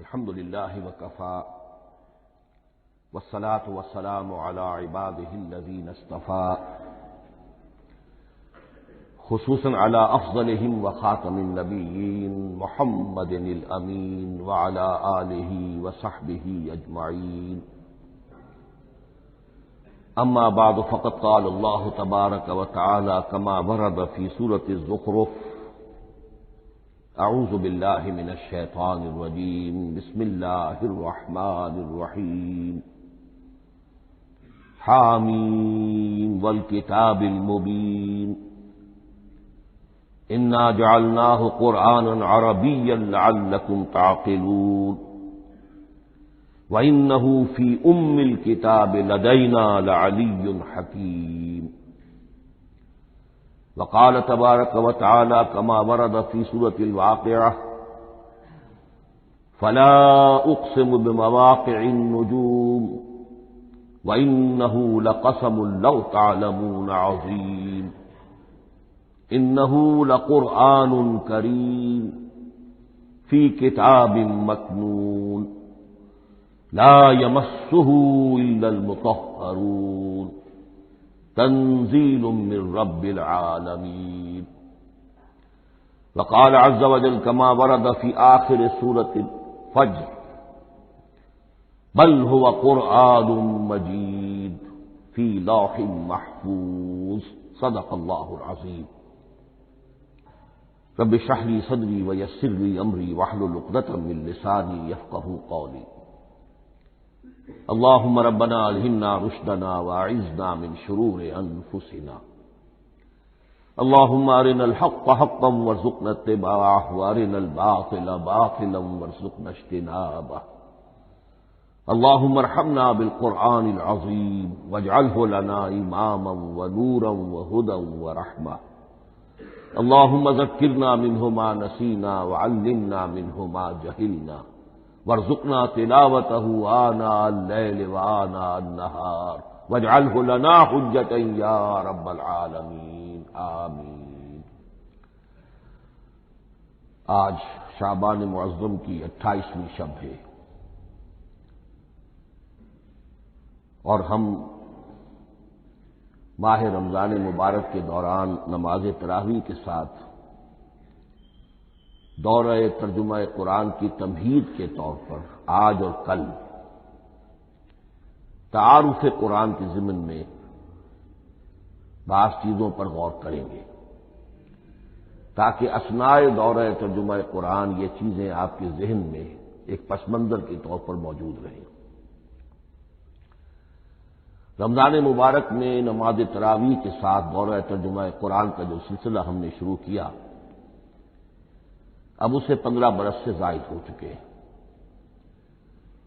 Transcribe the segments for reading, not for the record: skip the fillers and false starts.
الحمد للہ وکفی والصلاة والسلام علی عباده الذین اصطفی خصوصا علی افضلهم وخاتم النبیین محمد الامین وعلی آلہ وصحبہ اجمعین اما بعد فقد قال اللہ تبارک وتعالی کما ورد فی سورة الزخرف اعوذ باللہ من الشیطان الرجیم بسم اللہ الرحمن الرحیم حامیم والکتاب المبین انا جعلناہ قرآنا عربیا لعلکم تعقلون وَإِنَّهُ فِي أُمِّ الْكِتَابِ لَدَيْنَا لَعَلِيٌّ حَكِيمٌ وقال تبارك وتعالى كما ورد في سورة الواقعة فلا أقسم بمواقع النجوم وإنه لقسم لو تعلمون عظيم إنه لقرآن كريم في كتاب مكنون لا يمسه إلا المطهرون تنزيل من رب العالمين وقال عز وجل كما ورد في آخر سورة الفجر بل هو قرآن مجيد في لوح محفوظ صدق الله العظيم رب اشرح لي صدري ويسر لي أمري واحلل عقدة من لساني يفقهوا قولي اللهم ربنا الہمنا رشدنا واعذنا من شرور انفسنا اللهم ارنا الحق حقا وارزقنا اتباعه وارنا الباطل باطلا وارزقنا اجتنابه اللهم ارحمنا بالقرآن العظيم واجعله لنا اماما ونورا وهدى ورحمة اللهم ذكرنا منه ما نسينا وعلمنا منه ما جهلنا وارزقنا تلاوته آناء الليل وآناء النهار واجعله لنا حجة يا رب العالمين آمین۔ آج شعبان معظم کی 28ویں شب ہے اور ہم ماہ رمضان مبارک کے دوران نماز تراویح کے ساتھ دورہ ترجمہ قرآن کی تمہید کے طور پر آج اور کل تعارف قرآن کے ضمن میں بعض چیزوں پر غور کریں گے تاکہ اثناء دورہ ترجمہ قرآن یہ چیزیں آپ کے ذہن میں ایک پس منظر کے طور پر موجود رہیں۔ رمضان مبارک میں نماز تراویح کے ساتھ دورہ ترجمہ قرآن کا جو سلسلہ ہم نے شروع کیا اب اسے 15 برس سے زائد ہو چکے ہیں۔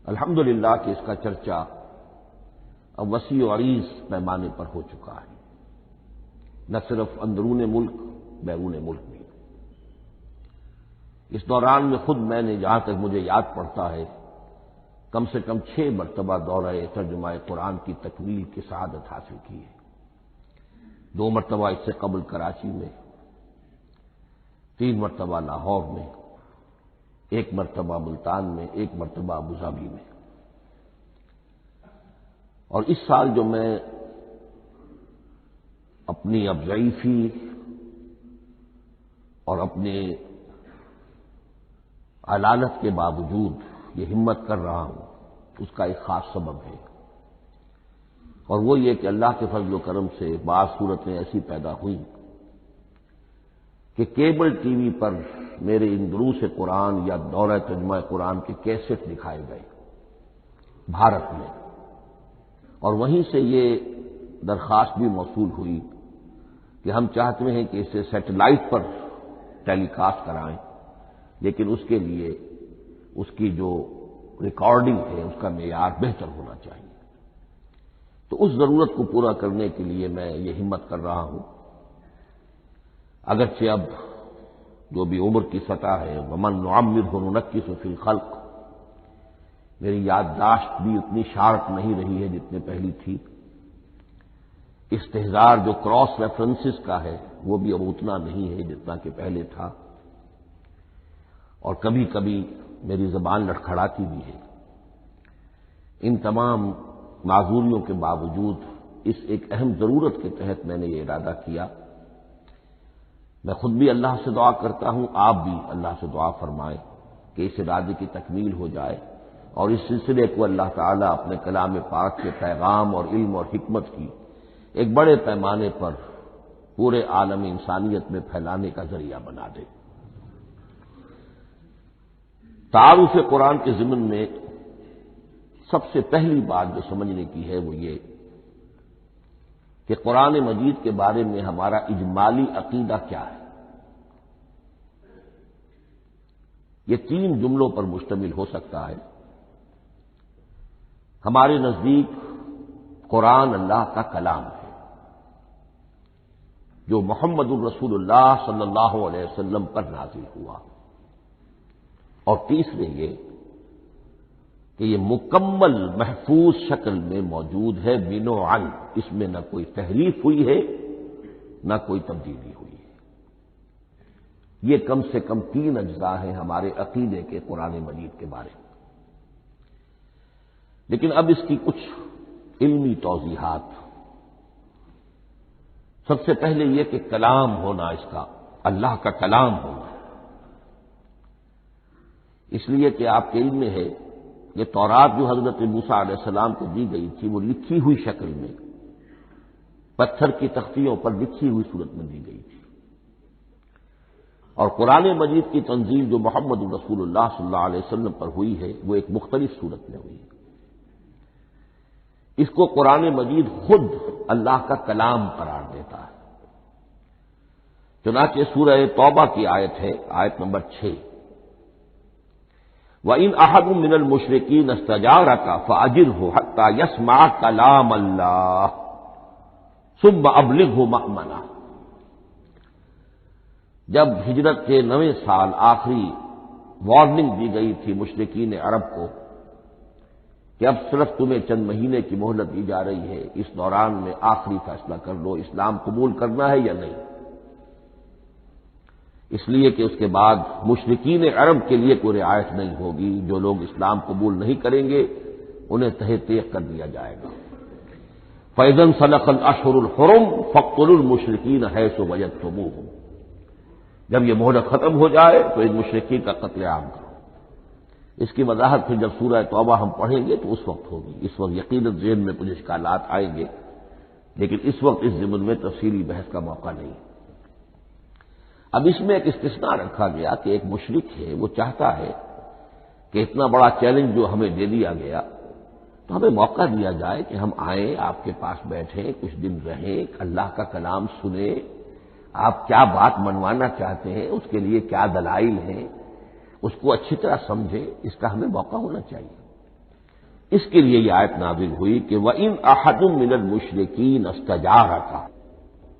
الحمدللہ کہ اس کا چرچا اب وسیع و عریض پیمانے پر ہو چکا ہے، نہ صرف اندرون ملک بیرون ملک بھی۔ اس دوران میں خود میں نے جہاں تک مجھے یاد پڑتا ہے کم سے کم 6 مرتبہ دورہ ترجمہ قرآن کی تکمیل کی سعادت حاصل کی ہے۔ 2 مرتبہ اس سے قبل کراچی میں، 3 مرتبہ لاہور میں، 1 مرتبہ ملتان میں، 1 مرتبہ ابوظہبی میں۔ اور اس سال جو میں اپنی اب ضعیفی اور اپنے علالت کے باوجود یہ ہمت کر رہا ہوں اس کا ایک خاص سبب ہے، اور وہ یہ کہ اللہ کے فضل و کرم سے بعض صورتیں ایسی پیدا ہوئیں کہ کیبل ٹی وی پر میرے ان دروس قرآن یا دورہ ترجمہ قرآن کے کیسٹ دکھائے گئے بھارت میں، اور وہیں سے یہ درخواست بھی موصول ہوئی کہ ہم چاہتے ہیں کہ اسے سیٹلائٹ پر ٹیلی کاسٹ کرائیں، لیکن اس کے لیے اس کی جو ریکارڈنگ ہے اس کا معیار بہتر ہونا چاہیے۔ تو اس ضرورت کو پورا کرنے کے لیے میں یہ ہمت کر رہا ہوں، اگرچہ اب جو بھی عمر کی سطح ہے ومن نعمرہ ننکسہ فی الخلق، میری یادداشت بھی اتنی شارپ نہیں رہی ہے جتنے پہلی تھی، استحضار جو کراس ریفرنسز کا ہے وہ بھی اب اتنا نہیں ہے جتنا کہ پہلے تھا، اور کبھی کبھی میری زبان لڑکھڑاتی بھی ہے۔ ان تمام معذوریوں کے باوجود اس ایک اہم ضرورت کے تحت میں نے یہ ارادہ کیا۔ میں خود بھی اللہ سے دعا کرتا ہوں، آپ بھی اللہ سے دعا فرمائیں کہ اس ارادے کی تکمیل ہو جائے اور اس سلسلے کو اللہ تعالیٰ اپنے کلام پاک کے پیغام اور علم اور حکمت کی ایک بڑے پیمانے پر پورے عالم انسانیت میں پھیلانے کا ذریعہ بنا دے۔ تعارف قرآن کے ضمن میں سب سے پہلی بات جو سمجھنے کی ہے وہ یہ کہ قرآن مجید کے بارے میں ہمارا اجمالی عقیدہ کیا ہے۔ یہ 3 جملوں پر مشتمل ہو سکتا ہے۔ ہمارے نزدیک قرآن اللہ کا کلام ہے جو محمد الرسول اللہ صلی اللہ علیہ وسلم پر نازل ہوا، اور تیسرے یہ کہ یہ مکمل محفوظ شکل میں موجود ہے بنوعاً، اس میں نہ کوئی تحریف ہوئی ہے نہ کوئی تبدیلی ہوئی ہے۔ یہ کم سے کم 3 اجزاء ہیں ہمارے عقیدے کے قرآن مجید کے بارے میں۔ لیکن اب اس کی کچھ علمی توضیحات۔ سب سے پہلے یہ کہ کلام ہونا، اس کا اللہ کا کلام ہونا، اس لیے کہ آپ کے علم میں ہے یہ تورات جو حضرت موسیٰ علیہ السلام کو دی گئی تھی وہ لکھی ہوئی شکل میں پتھر کی تختیوں پر لکھی ہوئی صورت میں دی گئی تھی، اور قرآن مجید کی تنزیل جو محمد رسول اللہ صلی اللہ علیہ وسلم پر ہوئی ہے وہ ایک مختلف صورت میں ہوئی ہے۔ اس کو قرآن مجید خود اللہ کا کلام قرار دیتا ہے۔ چنانچہ سورہ توبہ کی آیت ہے، آیت نمبر 6، وَإِنْ أَحَدٌ مِّنَ الْمُشْرِكِينَ اسْتَجَارَكَ فَأَجِرْهُ حَتَّى يَسْمَعَ كَلَامَ اللَّهِ ثُمَّ أَبْلِغْهُ مَأْمَنَهُ۔ جب ہجرت کے 9ویں سال آخری وارننگ دی گئی تھی مشرکین عرب کو کہ اب صرف تمہیں چند مہینے کی مہلت دی جا رہی ہے، اس دوران میں آخری فیصلہ کر لو اسلام قبول کرنا ہے یا نہیں، اس لیے کہ اس کے بعد مشرکین عرب کے لیے کوئی رعایت نہیں ہوگی، جو لوگ اسلام قبول نہیں کریں گے انہیں تہہ تیغ کر دیا جائے گا۔ فَإِذَا انْسَلَخَ الْأَشْهُرُ الْحُرُمُ فَاقْتُلُوا الْمُشْرِكِينَ حَيْثُ وَجَدتُّمُوهُمْ۔ جب یہ مہلت ختم ہو جائے تو ان مشرکین کا قتل عام کرو۔ اس کی وضاحت پھر جب سورہ توبہ ہم پڑھیں گے تو اس وقت ہوگی، اس وقت یقیناً ذہن میں کچھ اشکالات آئیں گے، لیکن اس وقت اس ضمن میں تفصیلی بحث کا موقع نہیں۔ اب اس میں ایک استثناء رکھا گیا کہ ایک مشرک ہے وہ چاہتا ہے کہ اتنا بڑا چیلنج جو ہمیں دے دیا گیا تو ہمیں موقع دیا جائے کہ ہم آئیں، آپ کے پاس بیٹھیں، کچھ دن رہیں، اللہ کا کلام سنیں، آپ کیا بات منوانا چاہتے ہیں، اس کے لیے کیا دلائل ہیں، اس کو اچھی طرح سمجھیں، اس کا ہمیں موقع ہونا چاہیے۔ اس کے لیے یہ آیت نازل ہوئی کہ وَإِنْ أَحَدٌ مِّنَ الْمُشْرِكِينَ اسْتَجَارَكَ،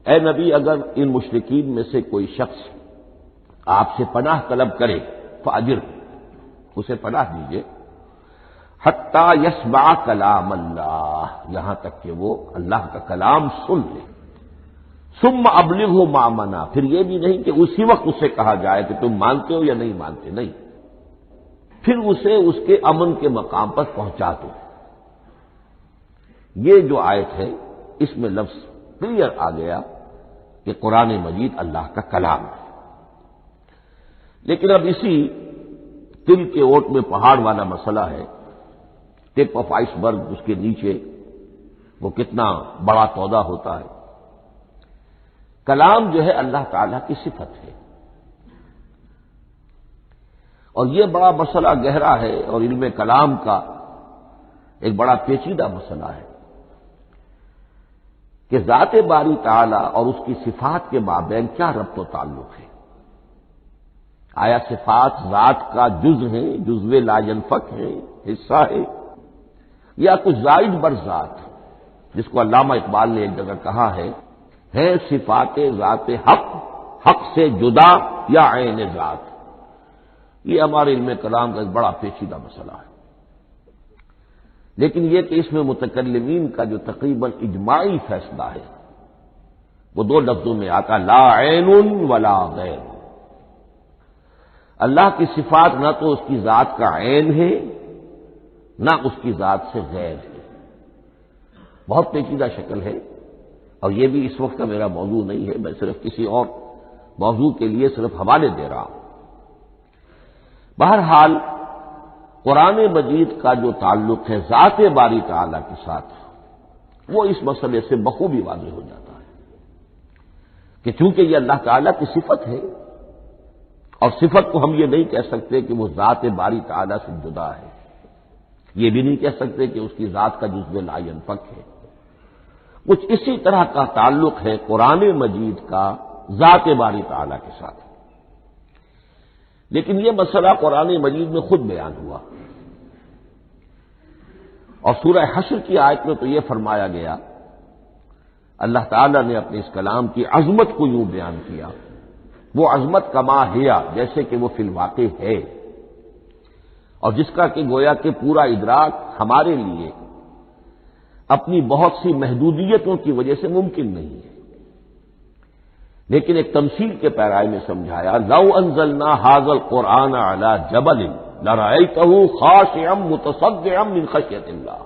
اے نبی اگر ان مشرکین میں سے کوئی شخص آپ سے پناہ طلب کرے فَأَجِرْهُ، اسے پناہ دیجیے، حَتَّى يَسْمَعَ كَلَامَ اللَّهِ، یہاں تک کہ وہ اللہ کا کلام سن لے، ثُمَّ أَبْلِغْهُ مَأْمَنًا، پھر یہ بھی نہیں کہ اسی وقت اسے کہا جائے کہ تم مانتے ہو یا نہیں مانتے، نہیں، پھر اسے اس کے امن کے مقام پر پہنچا دو۔ یہ جو آیت ہے اس میں لفظ کلیئر آ گیا کہ قرآن مجید اللہ کا کلام ہے۔ لیکن اب اسی تل کے اوٹ میں پہاڑ والا مسئلہ ہے، ٹپ آف آئس برگ، اس کے نیچے وہ کتنا بڑا تودہ ہوتا ہے۔ کلام جو ہے اللہ تعالی کی صفت ہے، اور یہ بڑا مسئلہ گہرا ہے، اور علم کلام کا ایک بڑا پیچیدہ مسئلہ ہے کہ ذات باری تعالی اور اس کی صفات کے مابین کیا ربط و تعلق ہے۔ آیا صفات ذات کا جز ہیں، جزو لا ینفک ہے، حصہ ہے، یا کچھ زائد بر ذات، جس کو علامہ اقبال نے ایک جگہ کہا ہے صفات ذات حق، حق سے جدا یا عین ذات۔ یہ ہمارے علم کلام کا ایک بڑا پیچیدہ مسئلہ ہے، لیکن یہ کہ اس میں متکلمین کا جو تقریباً اجماعی فیصلہ ہے وہ 2 لفظوں میں آتا، لا عین ولا غیر۔ اللہ کی صفات نہ تو اس کی ذات کا عین ہے نہ اس کی ذات سے غیر ہے، بہت پیچیدہ شکل ہے، اور یہ بھی اس وقت کا میرا موضوع نہیں ہے، میں صرف کسی اور موضوع کے لیے صرف حوالے دے رہا ہوں۔ بہرحال قرآن مجید کا جو تعلق ہے ذات باری تعالیٰ کے ساتھ، وہ اس مسئلے سے بخوبی واضح ہو جاتا ہے کہ چونکہ یہ اللہ تعالیٰ کی صفت ہے، اور صفت کو ہم یہ نہیں کہہ سکتے کہ وہ ذات باری تعالیٰ سے جدا ہے، یہ بھی نہیں کہہ سکتے کہ اس کی ذات کا جزو لا ينفک ہے۔ کچھ اسی طرح کا تعلق ہے قرآن مجید کا ذات باری تعالیٰ کے ساتھ، لیکن یہ مسئلہ قرآن مجید میں خود بیان ہوا، اور سورہ حشر کی آیت میں تو یہ فرمایا گیا، اللہ تعالیٰ نے اپنے اس کلام کی عظمت کو یوں بیان کیا، وہ عظمت کما ہیا، جیسے کہ وہ فی الواقع ہے، اور جس کا کہ گویا کہ پورا ادراک ہمارے لیے اپنی بہت سی محدودیتوں کی وجہ سے ممکن نہیں ہے، لیکن ایک تمثیل کے پیرائے میں سمجھایا، لو انزلنا ھذا القرآن علی جبل لرأیتہ خاشعا متصدعا من خشیۃ اللہ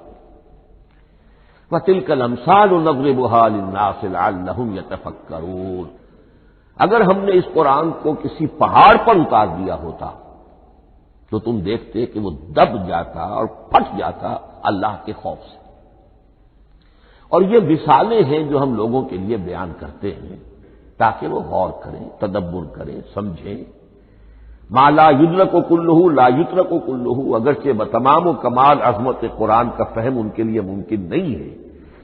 وتلک الامثال نضربها للناس لعلهم یتفکرون۔ اگر ہم نے اس قرآن کو کسی پہاڑ پر اتار دیا ہوتا تو تم دیکھتے کہ وہ دب جاتا اور پھٹ جاتا اللہ کے خوف سے۔ اور یہ مثالیں ہیں جو ہم لوگوں کے لیے بیان کرتے ہیں تاکہ وہ غور کریں، تدبر کریں، سمجھیں۔ ما لا یدرک کلہ لا یترک کلہ، اگرچہ بتمام و کمال عظمت قرآن کا فہم ان کے لیے ممکن نہیں ہے،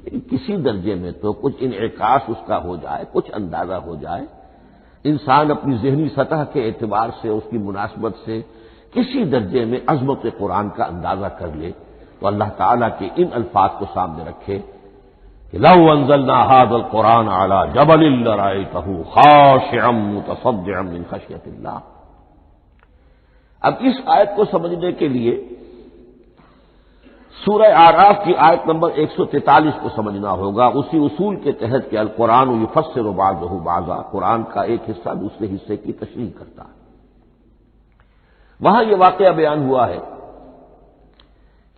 لیکن کسی درجے میں تو کچھ انعکاس اس کا ہو جائے، کچھ اندازہ ہو جائے، انسان اپنی ذہنی سطح کے اعتبار سے، اس کی مناسبت سے کسی درجے میں عظمت قرآن کا اندازہ کر لے، تو اللہ تعالیٰ کے ان الفاظ کو سامنے رکھے کہ لو انزلنا ھذا القرآن علی جبل لرأیتہ خاشعا متصدعا من خشیۃ اللہ۔ اب اس آیت کو سمجھنے کے لیے سورہ اعراف کی آیت نمبر 143 کو سمجھنا ہوگا، اسی اصول کے تحت کہ القرآن یفسر بعضہ بعضا، قرآن کا ایک حصہ دوسرے حصے کی تشریح کرتا ہے۔ وہاں یہ واقعہ بیان ہوا ہے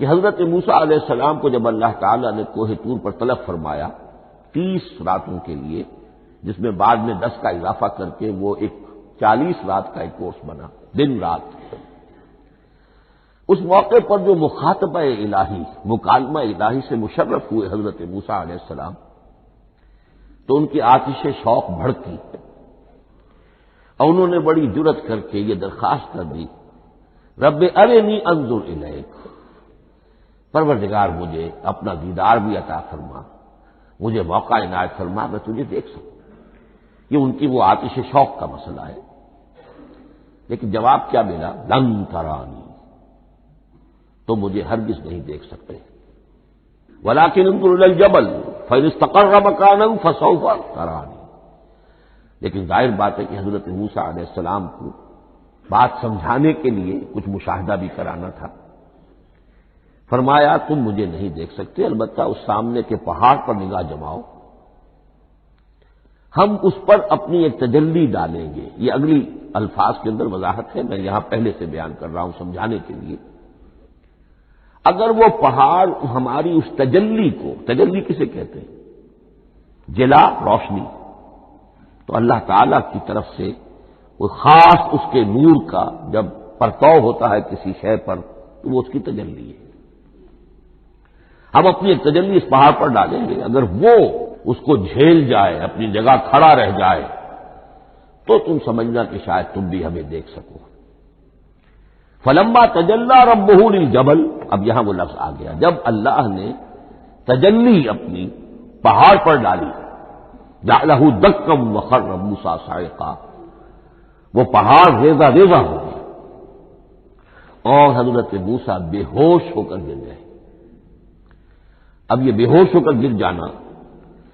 کہ حضرت موسیٰ علیہ السلام کو جب اللہ تعالیٰ نے کوہ طور پر طلب فرمایا 30 راتوں کے لیے، جس میں بعد میں 10 کا اضافہ کر کے وہ ایک 40 رات کا ایک کورس بنا، دن رات، اس موقع پر جو مخاطبہ الہی، مکالمہ الہی سے مشرف ہوئے حضرت موسیٰ علیہ السلام، تو ان کی آتش شوق بھڑکی اور انہوں نے بڑی جرأت کر کے یہ درخواست کر دی، رب ارنی انظر الیک، پروردگار مجھے اپنا دیدار بھی عطا فرما، مجھے موقع عنایت فرما، میں تجھے دیکھ سکوں۔ یہ ان کی وہ آتش شوق کا مسئلہ ہے، لیکن جواب کیا ملا؟ لن ترانی، تو مجھے ہرگز نہیں دیکھ سکتے، ولکن انظر الی الجبل فإن استقر مکانا فسوف ترانی۔ لیکن ظاہر بات ہے کہ حضرت موسیٰ علیہ السلام کو بات سمجھانے کے لیے کچھ مشاہدہ بھی کرانا تھا۔ فرمایا تم مجھے نہیں دیکھ سکتے، البتہ اس سامنے کے پہاڑ پر نگاہ جماؤ، ہم اس پر اپنی ایک تجلی ڈالیں گے۔ یہ اگلی الفاظ کے اندر وضاحت ہے، میں یہاں پہلے سے بیان کر رہا ہوں سمجھانے کے لیے۔ اگر وہ پہاڑ ہماری اس تجلی کو، تجلی کسے کہتے ہیں؟ جلا، روشنی، تو اللہ تعالی کی طرف سے کوئی خاص اس کے نور کا جب پرتو ہوتا ہے کسی شے پر تو وہ اس کی تجلی ہے۔ ہم اپنی ایک تجلی اس پہاڑ پر ڈالیں گے، اگر وہ اس کو جھیل جائے، اپنی جگہ کھڑا رہ جائے، تو تم سمجھنا کہ شاید تم بھی ہمیں دیکھ سکو۔ فلما تجلی ربہ للجبل، اب یہاں وہ لفظ آ گیا، جب اللہ نے تجلی اپنی پہاڑ پر ڈالی، جعلہ دکا وخر موسیٰ صعقا، وہ پہاڑ ریزہ ریزہ ہو گیا اور حضرت موسیٰ بے ہوش ہو کر گر گئے۔ اب یہ بے ہوش ہو کر گر جانا،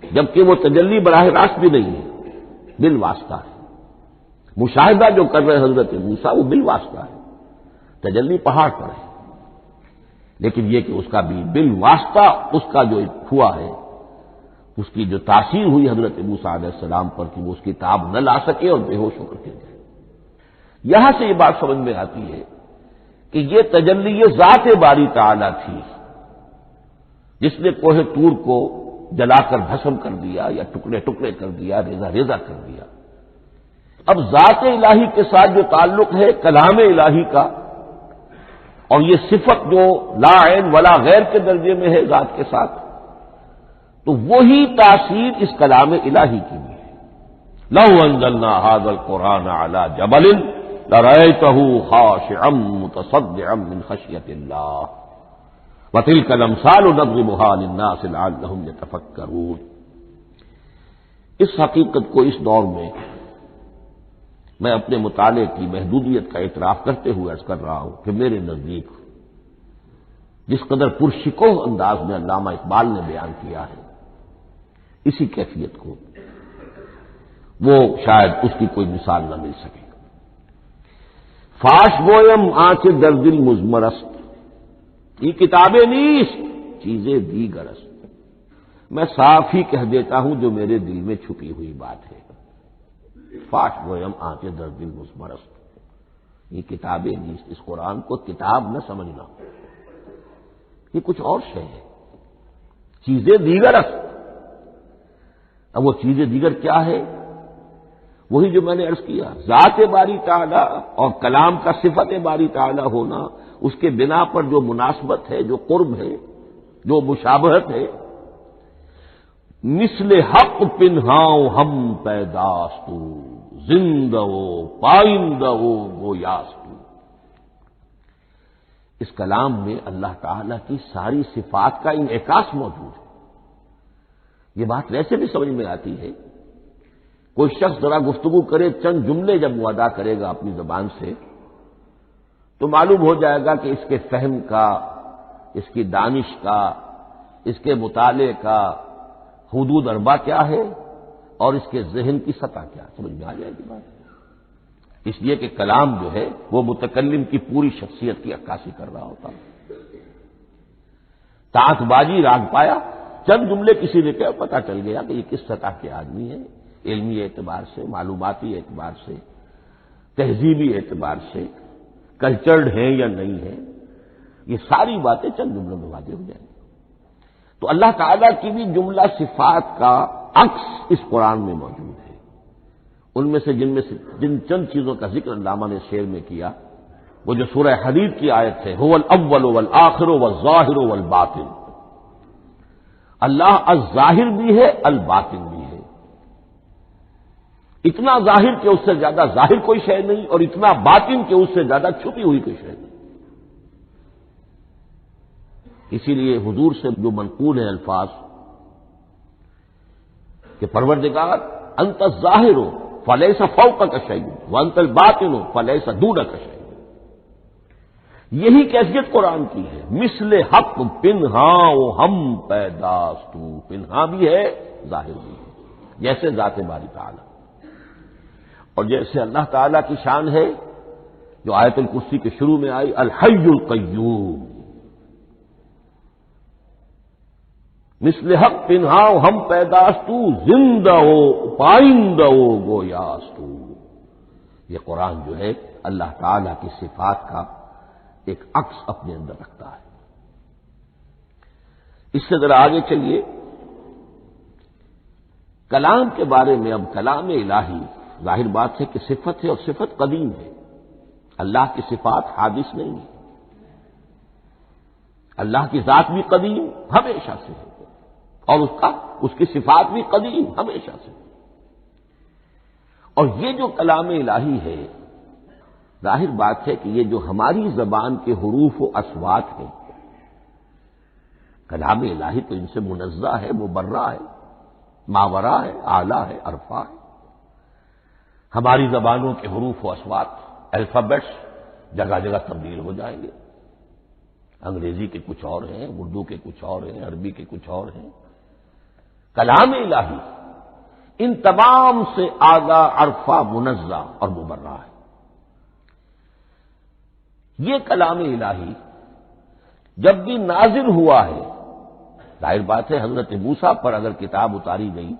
جبکہ وہ تجلی براہ راست بھی نہیں ہے، بالواسطہ ہے۔ مشاہدہ جو کر رہے حضرت موسیٰ وہ بالواسطہ ہے، تجلی پہاڑ پر ہے، لیکن یہ کہ اس کا بھی بالواسطہ اس کا جو ہوا ہے، اس کی جو تاثیر ہوئی حضرت موسیٰ علیہ السلام پر کہ وہ اس کی تاب نہ لا سکے اور بے ہوش ہو کر گر گئے۔ یہاں سے یہ بات سمجھ میں آتی ہے کہ یہ تجلی ذات باری تعالی تھی جس نے کوہ طور کو جلا کر بھسم کر دیا یا ٹکڑے ٹکڑے کر دیا، ریزہ ریزہ کر دیا۔ اب ذات الہی کے ساتھ جو تعلق ہے کلام الہی کا، اور یہ صفت جو لا عین ولا غیر کے درجے میں ہے ذات کے ساتھ، تو وہی تاثیر اس کلام الہی کی بھی ہے۔ لو انزلنا هذا القرآن على جبل لرأيته خاشعا متصدعا من خشية الله وتلك الامثال نضربها للناس لعلهم يتفكرون۔ اس حقیقت کو اس دور میں میں اپنے مطالعے کی محدودیت کا اعتراف کرتے ہوئے عرض کر رہا ہوں کہ میرے نزدیک جس قدر پرشکوہ انداز میں علامہ اقبال نے بیان کیا ہے اسی کیفیت کو وہ شاید اس کی کوئی مثال نہ مل سکے۔ فاش گویم آنچ در دل مزمرست، یہ کتابیں نیست چیزیں دیگرست، میں صاف ہی کہہ دیتا ہوں جو میرے دل میں چھپی ہوئی بات ہے۔ فاش گویم آنچ در دل مزمرست، یہ کتابیں نیست، اس قرآن کو کتاب نہ سمجھنا، یہ کچھ اور شے ہے، چیزیں دیگرست۔ اب وہ چیزیں دیگر کیا ہے؟ وہی جو میں نے عرض کیا، ذات باری تعالی اور کلام کا صفت باری تعالی ہونا، اس کے بنا پر جو مناسبت ہے، جو قرب ہے، جو مشابہت ہے۔ مثل حق پنہاؤ ہم پیداستو، زندہ و پائندہ و گویاستو۔ اس کلام میں اللہ تعالی کی ساری صفات کا انعکاس موجود ہے۔ یہ بات ویسے بھی سمجھ میں آتی ہے، کوئی شخص ذرا گفتگو کرے، چند جملے جب وہ ادا کرے گا اپنی زبان سے تو معلوم ہو جائے گا کہ اس کے فہم کا، اس کی دانش کا، اس کے مطالعے کا حدود اربع کیا ہے اور اس کے ذہن کی سطح کیا، سمجھ میں آ جائے گی بات۔ اس لیے کہ کلام جو ہے وہ متکلم کی پوری شخصیت کی عکاسی کر رہا ہوتا ہے۔ تاک بازی راگ پایا، چند جملے کسی نے کہا، پتہ چل گیا کہ یہ کس سطح کے آدمی ہیں، علمی اعتبار سے، معلوماتی اعتبار سے، تہذیبی اعتبار سے، کلچرڈ ہیں یا نہیں ہیں، یہ ساری باتیں چند جملوں میں واضح ہو جائیں گی۔ تو اللہ تعالیٰ کی بھی جملہ صفات کا عکس اس قرآن میں موجود ہے۔ ان میں سے جن چند چیزوں کا ذکر علامہ نے شعر میں کیا، وہ جو سورہ حدید کی آیت ہے، هو الاول والآخر والظاہر والباطن، اللہ الظاہر بھی ہے الباطن بھی ہے، اتنا ظاہر کہ اس سے زیادہ ظاہر کوئی شے نہیں، اور اتنا باطن کہ اس سے زیادہ چھپی ہوئی کوئی شے نہیں۔ اسی لیے حضور سے جو منقول ہیں الفاظ کہ پروردگار انت الظاہر فلیس فوقک شیء وانت الباطن فلیس دونک شیء، یہی کیفیت قرآن کی ہے۔ مثل حق پنہاں و ہم پیداستو، پنہاں بھی ہے ظاہر بھی ہے، جیسے ذات باری تعالی، اور جیسے اللہ تعالی کی شان ہے جو آیت الکرسی کے شروع میں آئی، الحی القیوم، مثل حق پنہاؤ ہم پیداستو، زندہ ہو پائندہ ہو گویاستو۔ یہ قرآن جو ہے اللہ تعالی کی صفات کا ایک عکس اپنے اندر رکھتا ہے۔ اس سے ذرا آگے چلیے، کلام کے بارے میں۔ اب کلام الہی ظاہر بات ہے کہ صفت ہے، اور صفت قدیم ہے، اللہ کی صفات حادث نہیں ہے، اللہ کی ذات بھی قدیم ہمیشہ سے ہے، اور اس کی صفات بھی قدیم ہمیشہ سے۔ اور یہ جو کلام الہی ہے، ظاہر بات ہے کہ یہ جو ہماری زبان کے حروف و اصوات ہیں، کلام الہی تو ان سے منزہ ہے، مبرہ ہے، ماورا ہے، اعلیٰ ہے، عرفہ ہے۔ ہماری زبانوں کے حروف و اصوات، الفابیٹس جگہ جگہ تبدیل ہو جائیں گے، انگریزی کے کچھ اور ہیں، اردو کے کچھ اور ہیں، عربی کے کچھ اور ہیں۔ کلام الہی ان تمام سے آگاہ، عرفہ، منزہ اور مبرہ ہے۔ یہ کلام الہی جب بھی نازل ہوا ہے، ظاہر بات ہے حضرت موسیٰ پر اگر کتاب اتاری گئی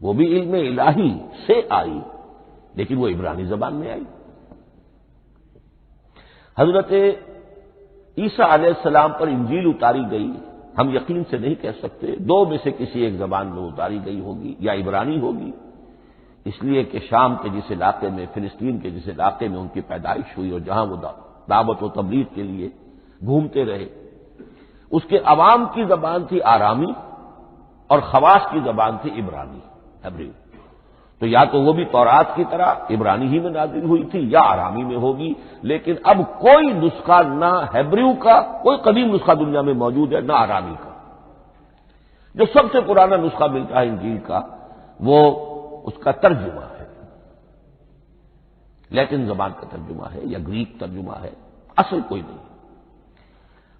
وہ بھی علم الہی سے آئی، لیکن وہ عبرانی زبان میں آئی، حضرت عیسیٰ علیہ السلام پر انجیل اتاری گئی، ہم یقین سے نہیں کہہ سکتے، دو میں سے کسی ایک زبان میں اتاری گئی ہوگی، یا عبرانی ہوگی، اس لیے کہ شام کے جس علاقے میں، فلسطین کے جس علاقے میں ان کی پیدائش ہوئی اور جہاں وہ دعوت و تبلیغ کے لیے گھومتے رہے، اس کے عوام کی زبان تھی آرامی اور خواص کی زبان تھی عبرانی، ہیبریو۔ تو یا تو وہ بھی تورات کی طرح عبرانی ہی میں نازل ہوئی تھی یا آرامی میں ہوگی، لیکن اب کوئی نسخہ نہ ہیبریو کا، کوئی قدیم نسخہ دنیا میں موجود ہے، نہ آرامی کا۔ جو سب سے پرانا نسخہ ملتا ہے انجیل کا وہ اس کا ترجمہ ہے، لیٹن زبان کا ترجمہ ہے یا گریک ترجمہ ہے، اصل کوئی نہیں۔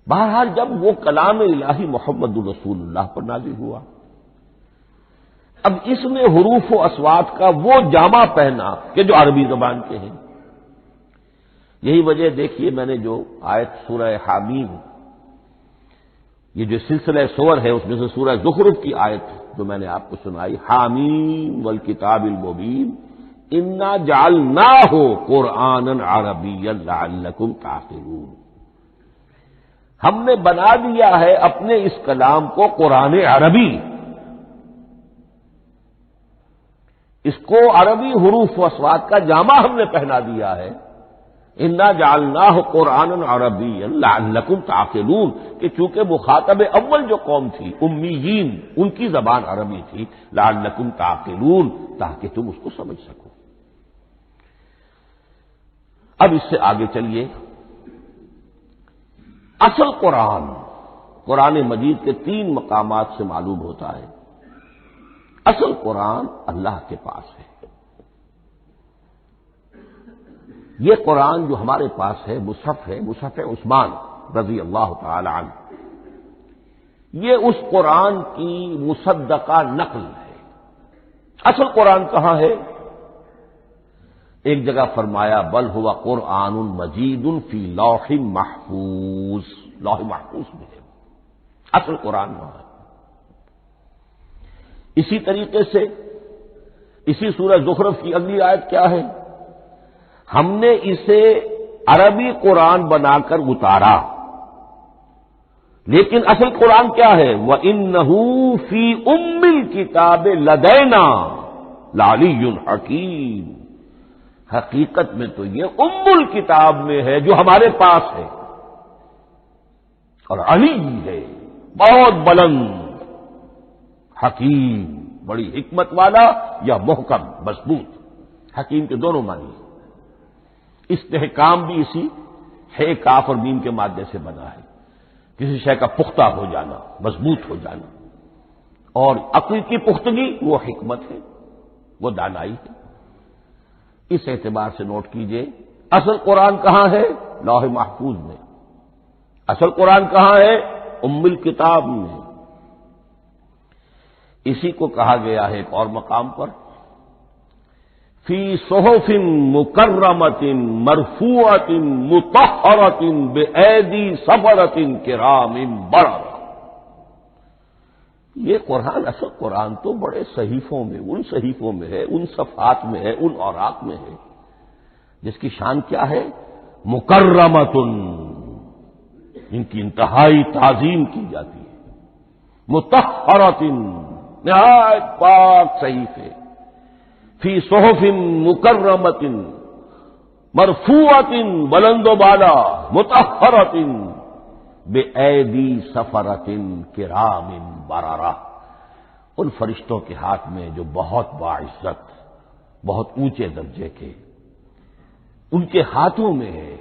بہرحال جب وہ کلام الہی محمد الرسول اللہ پر نازل ہوا، اب اس نے حروف و اصوات کا وہ جامہ پہنا کہ جو عربی زبان کے ہیں۔ یہی وجہ دیکھیے، میں نے جو آیت سورہ حامیم، یہ جو سلسلہ سور ہے اس میں سے سورہ زخرف کی آیت جو میں نے آپ کو سنائی، حامیم والکتاب المبین انا جعلناہ قرآنا عربیا لعلکم تعقلون، ہم نے بنا دیا ہے اپنے اس کلام کو قرآن عربی، اس کو عربی حروف و اصوات کا جامہ ہم نے پہنا دیا ہے، انا جعلناہ قرآنا عربیا لعلکم تعقلون، کہ چونکہ مخاطب اول جو قوم تھی امیین، ان کی زبان عربی تھی، لعلکم تعقلون، تاکہ تم اس کو سمجھ سکو۔ اب اس سے آگے چلیے، اصل قرآن مجید کے 3 مقامات سے معلوم ہوتا ہے، اصل قرآن اللہ کے پاس ہے۔ یہ قرآن جو ہمارے پاس ہے مصحف عثمان رضی اللہ تعالی عنہ، یہ اس قرآن کی مصدقہ نقل ہے۔ اصل قرآن کہاں ہے؟ ایک جگہ فرمایا بل ہوا قرآن مجید فی لوح محفوظ، لوح محفوظ میں ہے اصل قرآن وہاں ہے۔ اسی طریقے سے اسی سورہ زخرف کی اگلی آیت کیا ہے؟ ہم نے اسے عربی قرآن بنا کر اتارا، لیکن اصل قرآن کیا ہے؟ وَإِنَّهُ فِي أُمِّ الْكِتَابِ لَدَيْنَا لَعَلِيٌّ حَكِيمٌ، حقیقت میں تو یہ ام الکتاب میں ہے جو ہمارے پاس ہے، اور علی ہے، بہت بلند، حکیم، بڑی حکمت والا، یا محکم مضبوط، حکیم کے دونوں معنی ہیں۔ استحکام بھی اسی ہے کاف اور میم کے مادے سے بنا ہے، کسی شے کا پختہ ہو جانا، مضبوط ہو جانا، اور عقل کی پختگی وہ حکمت ہے، وہ دانائی ہے۔ اس اعتبار سے نوٹ کیجئے، اصل قرآن کہاں ہے؟ لوح محفوظ میں۔ اصل قرآن کہاں ہے؟ ام الکتاب میں۔ اسی کو کہا گیا ہے ایک اور مقام پر، فی صحف مکرمۃ مرفوعۃ مطہرۃ بأیدی سفرۃ کرام بررہ۔ یہ قرآن، اصل قرآن تو بڑے صحیفوں میں، ان صحیفوں میں ہے، ان صفحات میں ہے، ان اوراق میں ہے، جس کی شان کیا ہے؟ مکرمۃ، ان کی انتہائی تعظیم کی جاتی ہے، مطہرۃ، نہایت پاک صحیفے، فی صحف مکرمۃ مرفوعۃ، بلند و بالا، مطہرۃ بأیدی سفرۃ کرام بررہ، ان فرشتوں کے ہاتھ میں جو بہت باعزت، بہت اونچے درجے کے، ان کے ہاتھوں میں ہے۔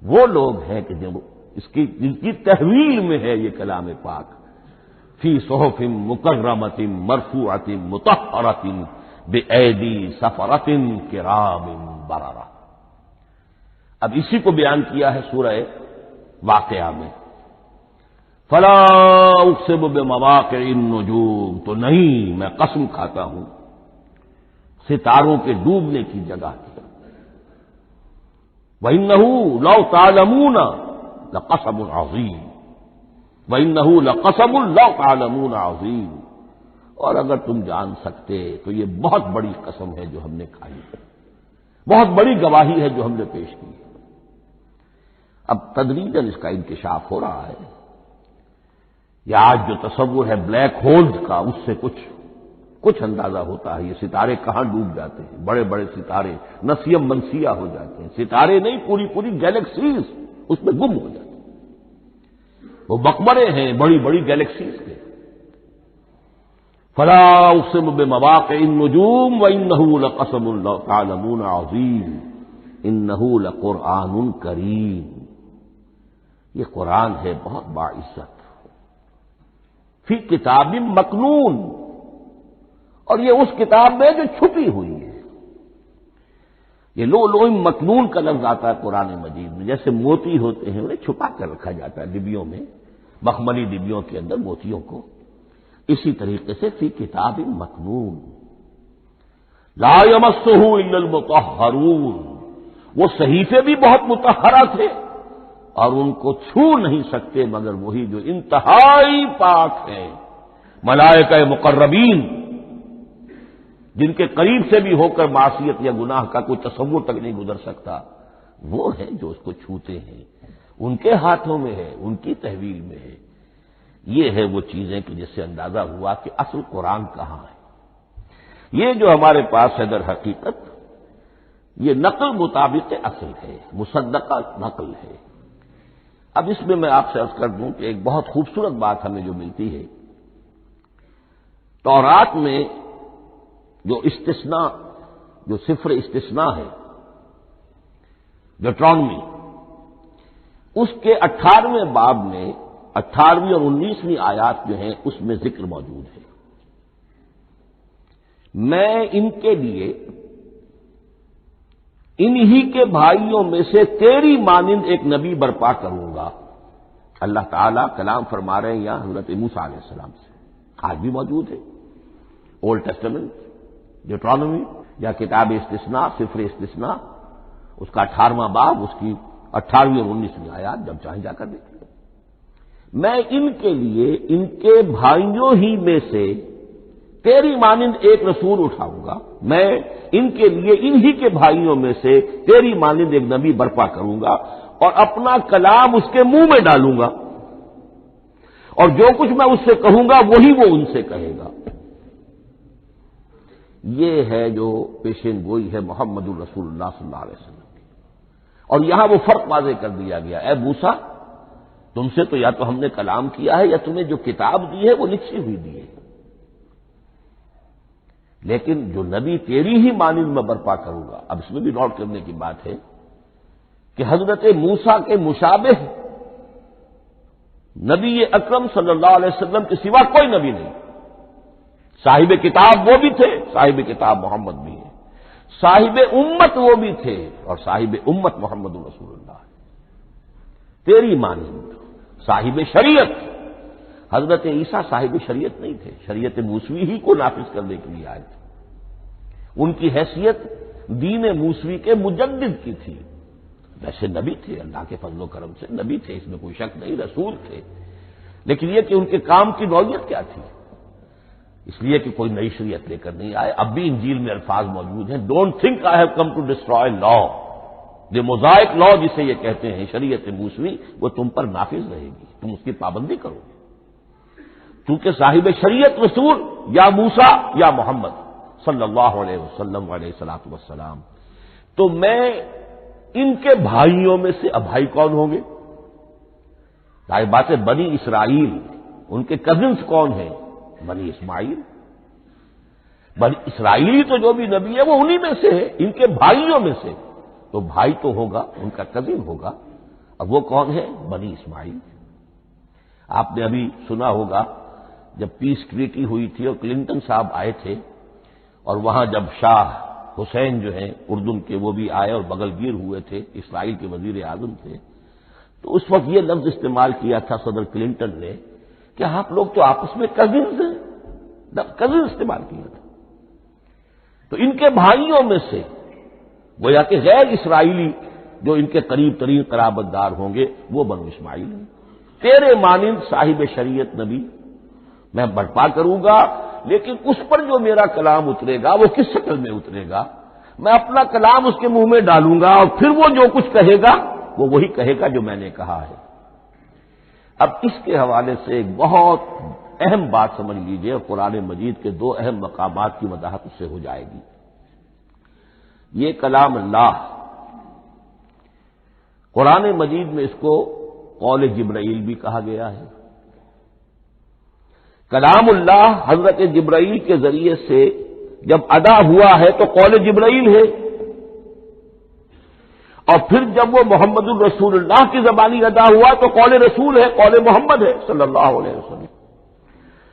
وہ لوگ ہیں کہ جب جن کی تحویل میں ہے یہ کلام پاک، فی صحف مکرمۃ مرفوعۃ مطہرۃ بأیدی سفرۃ کرام بررہ۔ اب اسی کو بیان کیا ہے سورہ واقعہ میں، فلا اقسم بمواقع النجوم، تو نہیں، میں قسم کھاتا ہوں ستاروں کے ڈوبنے کی جگہ کی۔ وَإِنَّهُ لَوْ تَعْلَمُونَ لَقَسَمٌ عَظِيمٌ، وَإِنَّهُ لَقَسَمٌ لَوْ تَعْلَمُونَ عَظِيمٌ، اور اگر تم جان سکتے تو یہ بہت بڑی قسم ہے جو ہم نے کھائی ہے، بہت بڑی گواہی ہے جو ہم نے پیش کی ہے۔ اب تدریجاً اس کا انکشاف ہو رہا ہے. یہ آج جو تصور ہے بلیک ہولز کا، اس سے کچھ اندازہ ہوتا ہے. یہ ستارے کہاں ڈوب جاتے ہیں، بڑے بڑے ستارے نسیم منسیہ ہو جاتے ہیں. ستارے نہیں، پوری گیلیکسیز اس میں گم ہو جاتے ہیں. وہ مقبرے ہیں بڑی بڑی گیلیکسیز کے. فلا اقسم بمواقع النجوم وانه لقسم لو تعلمون عظیم انه لقرآن کریم. یہ قرآن ہے بہت باعزت، فی کتاب مکنون، اور یہ اس کتاب میں جو چھپی ہوئی ہے. یہ لوح مکنون کا لفظ آتا ہے قرآن مجید میں. جیسے موتی ہوتے ہیں انہیں چھپا کر رکھا جاتا ہے ڈبیوں میں، مخملی ڈبیوں کے اندر موتیوں کو، اسی طریقے سے فی کتاب مکنون. لا یمسہ الا المطہرون، وہ صحیفے بھی بہت مطہرہ تھے اور ان کو چھو نہیں سکتے مگر وہی جو انتہائی پاک ہیں. ملائکہ مقربین، جن کے قریب سے بھی ہو کر معصیت یا گناہ کا کوئی تصور تک نہیں گزر سکتا، وہ ہیں جو اس کو چھوتے ہیں. ان کے ہاتھوں میں ہے، ان کی تحویل میں ہے. یہ ہے وہ چیزیں کہ جس سے اندازہ ہوا کہ اصل قرآن کہاں ہے. یہ جو ہمارے پاس ہے در حقیقت یہ نقل مطابق اصل ہے، مصدقہ نقل ہے. اب اس میں آپ سے عرض کر دوں کہ ایک بہت خوبصورت بات ہمیں جو ملتی ہے، تورات میں جو استثناء، جو صفر استثناء ہے ڈیوٹرانومی، اس کے 18ویں باب میں 18ویں اور 19ویں آیات جو ہیں اس میں ذکر موجود ہے. میں ان کے لیے انہی کے بھائیوں میں سے تیری مانند ایک نبی برپا کروں گا. اللہ تعالیٰ کلام فرما رہے ہیں یہاں حضرت موسیٰ علیہ السلام سے، آج بھی موجود ہے. اولڈ ٹیسٹمنٹ، ڈیوٹرانومی یا کتاب استثناء، صفر استثناء، اس کا 18واں باب، اس کی 18ویں اور 19ویں آیات جب چاہیں جا کر دیکھیں. میں ان کے لیے ان کے بھائیوں ہی میں سے تیری مانند ایک رسول اٹھاؤں گا. میں ان کے لیے انہی کے بھائیوں میں سے تیری مانند ایک نبی برپا کروں گا اور اپنا کلام اس کے منہ میں ڈالوں گا، اور جو کچھ میں اس سے کہوں گا وہی وہ ان سے کہے گا. یہ ہے جو پیشین گوئی ہے محمد الرسول اللہ صلی اللہ علیہ وسلم کی. اور یہاں وہ فرق واضح کر دیا گیا، اے موسیٰ تم سے تو یا تو ہم نے کلام کیا ہے یا تمہیں جو کتاب دی ہے وہ لکھی ہوئی دی ہے، لیکن جو نبی تیری ہی مانند میں برپا کروں گا. اب اس میں بھی نوٹ کرنے کی بات ہے کہ حضرت موسیٰ کے مشابہ نبی اکرم صلی اللہ علیہ وسلم کے سوا کوئی نبی نہیں. صاحب کتاب وہ بھی تھے، صاحب کتاب محمد بھی ہے. صاحب امت وہ بھی تھے اور صاحب امت محمد رسول اللہ ہے. تیری مانند صاحب شریعت. حضرت عیسیٰ صاحب شریعت نہیں تھے، شریعت موسوی ہی کو نافذ کرنے کے لیے آئے تھے. ان کی حیثیت دین موسوی کے مجدد کی تھی. ویسے نبی تھے، اللہ کے فضل و کرم سے نبی تھے، اس میں کوئی شک نہیں، رسول تھے. لیکن یہ کہ ان کے کام کی نوعیت کیا تھی، اس لیے کہ کوئی نئی شریعت لے کر نہیں آئے. اب بھی انجیل میں الفاظ موجود ہیں، don't think I have come to destroy law. یہ موزائک لا جسے یہ کہتے ہیں شریعت موسوی، وہ تم پر نافذ رہے گی، تم اس کی پابندی کرو گے. چونکہ صاحب شریعت رسول یا موسیٰ یا محمد صلی اللہ علیہ وسلم علیہ الصلوۃ والسلام. تو میں ان کے بھائیوں میں سے، اب بھائی کون ہوں گے؟ ظاہر بات ہے بنی اسرائیل، ان کے کزنس کون ہیں؟ بنی اسماعیل. بنی اسرائیلی تو جو بھی نبی ہے وہ انہی میں سے ہے، ان کے بھائیوں میں سے. تو بھائی تو ہوگا، ان کا کزن ہوگا. اب وہ کون ہے؟ بنی اسماعیل. آپ نے ابھی سنا ہوگا جب پیس ٹریٹی ہوئی تھی اور کلنٹن صاحب آئے تھے، اور وہاں جب شاہ حسین جو ہیں اردن کے وہ بھی آئے اور بغل گیر ہوئے تھے، اسرائیل کے وزیر اعظم تھے، تو اس وقت یہ لفظ استعمال کیا تھا صدر کلنٹن نے کہ آپ لوگ تو آپس میں کزنز ہیں، کزن استعمال کیا تھا. تو ان کے بھائیوں میں سے گویا کہ غیر اسرائیلی جو ان کے قریب ترین قرابت دار ہوں گے وہ بنو اسماعیل ہیں. تیرے مانند صاحب شریعت نبی میں برپا کروں گا، لیکن اس پر جو میرا کلام اترے گا وہ کس شکل میں اترے گا؟ میں اپنا کلام اس کے منہ میں ڈالوں گا اور پھر وہ جو کچھ کہے گا وہ وہی کہے گا جو میں نے کہا ہے۔ اب اس کے حوالے سے ایک بہت اہم بات سمجھ لیجئے، اور قرآن مجید کے دو اہم مقامات کی وضاحت اس سے ہو جائے گی۔ یہ کلام اللہ، قرآن مجید میں اس کو قول جبرائیل بھی کہا گیا ہے۔ کلام اللہ حضرت جبرائیل کے ذریعے سے جب ادا ہوا ہے تو قول جبرائیل ہے، اور پھر جب وہ محمد الرسول اللہ کی زبانی ادا ہوا تو قول رسول ہے، قول محمد ہے صلی اللہ علیہ وسلم۔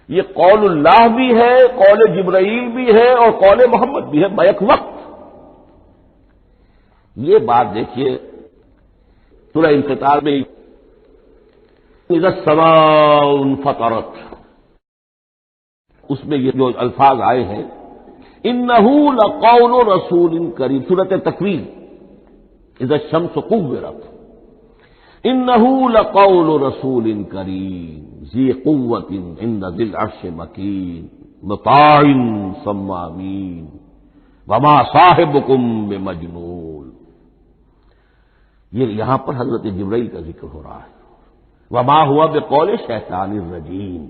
یہ قول اللہ بھی ہے، قول جبرائیل بھی ہے، اور قول محمد بھی ہے بیک وقت۔ یہ بات دیکھیے سورہ انفطار میں اذا السماء انفطرت، اس میں یہ جو الفاظ آئے ہیں انہ لقول رسول کریم، سورۃ تکویر اذا الشمس كورت، انہ لقول رسول کریم ذی قوت عند ذی العرش مکین مطاع ثم امین وما صاحبکم بمجنون۔ یہ یہاں پر حضرت جبرائیل کا ذکر ہو رہا ہے۔ وما ہوا بقول شیطان الرجیم،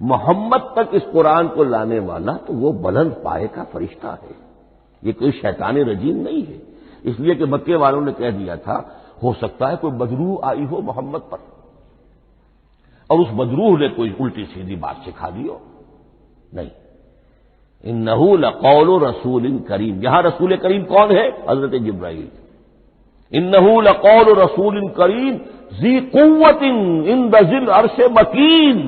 محمد تک اس قرآن کو لانے والا تو وہ بلند پائے کا فرشتہ ہے، یہ کوئی شیطان رجیم نہیں ہے۔ اس لیے کہ مکے والوں نے کہہ دیا تھا ہو سکتا ہے کوئی مجروح آئی ہو محمد پر، اور اس مجروح نے کوئی الٹی سیدھی بات سکھا دی ہو، نہیں۔ انہ لقول رسول کریم، یہاں رسول کریم کون ہے؟ حضرت جبرائیل۔ انہ لقول رسول کریم ذی قوت عند ذی العرش مکین،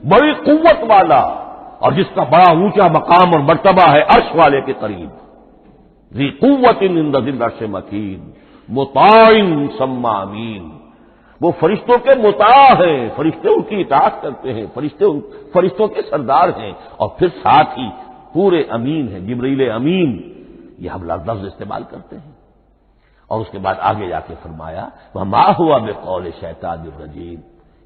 بڑی قوت والا اور جس کا بڑا اونچا مقام اور مرتبہ ہے عرش والے کے قریب۔ ذی قوت عند ذی العرش مکین مطاع ثم امین، وہ فرشتوں کے مطاع ہیں، فرشتے ان کی اطاعت کرتے ہیں، فرشتوں کے سردار ہیں، اور پھر ساتھ ہی پورے امین ہیں، جبرائیل امین، یہ ہم لفظ استعمال کرتے ہیں۔ اور اس کے بعد آگے جا کے فرمایا وما ہوا بقول شیطان الرجیم،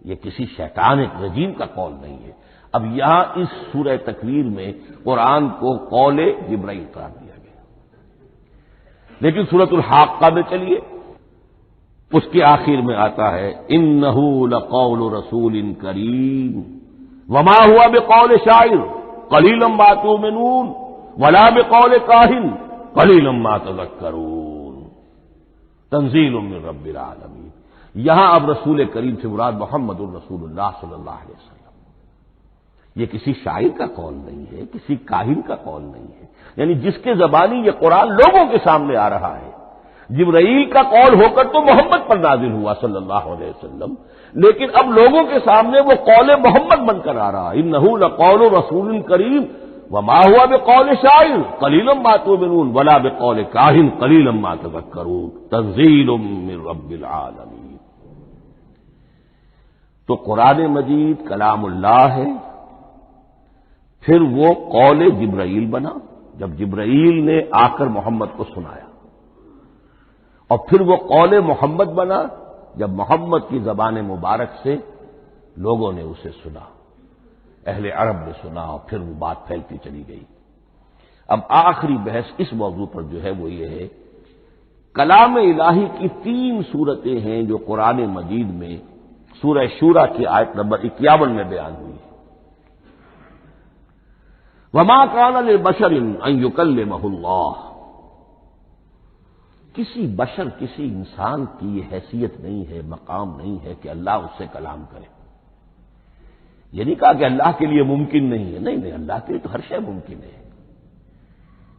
یہ کسی شیطان رجیم کا قول نہیں ہے۔ اب یہاں اس سورہ تکویر میں قرآن کو قول جبرائیل قرار دیا گیا، لیکن سورۃ الحاقہ میں چلیے اس کے آخر میں آتا ہے انہ لقول رسول کریم وما ہوا بقول شاعر قلیلا ما تؤمنون ولا بقول کاہن قلیلا ما تذکرون تنزیل من رب العالمین۔ یہاں اب رسول کریم سے مراد محمد الرسول اللہ صلی اللہ علیہ وسلم، یہ کسی شاعر کا قول نہیں ہے، کسی کاہن کا قول نہیں ہے، یعنی جس کے زبانی یہ قرآن لوگوں کے سامنے آ رہا ہے۔ جبرائیل کا قول ہو کر تو محمد پر نازل ہوا صلی اللہ علیہ وسلم، لیکن اب لوگوں کے سامنے وہ قول محمد بن کر آ رہا ہے۔ انہ لقول رسول کریم وما ہوا بقول شاعر قلیلا ما تؤمنون ولا بقول کاہن قلیلا ما تذکرون تنزیل من رب العالمین۔ تو قرآن مجید کلام اللہ ہے، پھر وہ قول جبرائیل بنا جب جبرائیل نے آ کر محمد کو سنایا، اور پھر وہ قول محمد بنا جب محمد کی زبان مبارک سے لوگوں نے اسے سنا، اہل عرب نے سنا، اور پھر وہ بات پھیلتی چلی گئی۔ اب آخری بحث اس موضوع پر جو ہے وہ یہ ہے، کلام الہی کی 3 صورتیں ہیں جو قرآن مجید میں سورہ شورى کی آیت نمبر 51 میں بیان ہوئی ہے۔ وما كان لبشر ان يكلمه اللہ، کسی بشر، کسی انسان کی یہ حیثیت نہیں ہے، مقام نہیں ہے کہ اللہ اس سے کلام کرے۔ یہ نہیں کہا کہ اللہ کے لیے ممکن نہیں ہے، نہیں، اللہ کے لیے تو ہر شے ممکن ہے،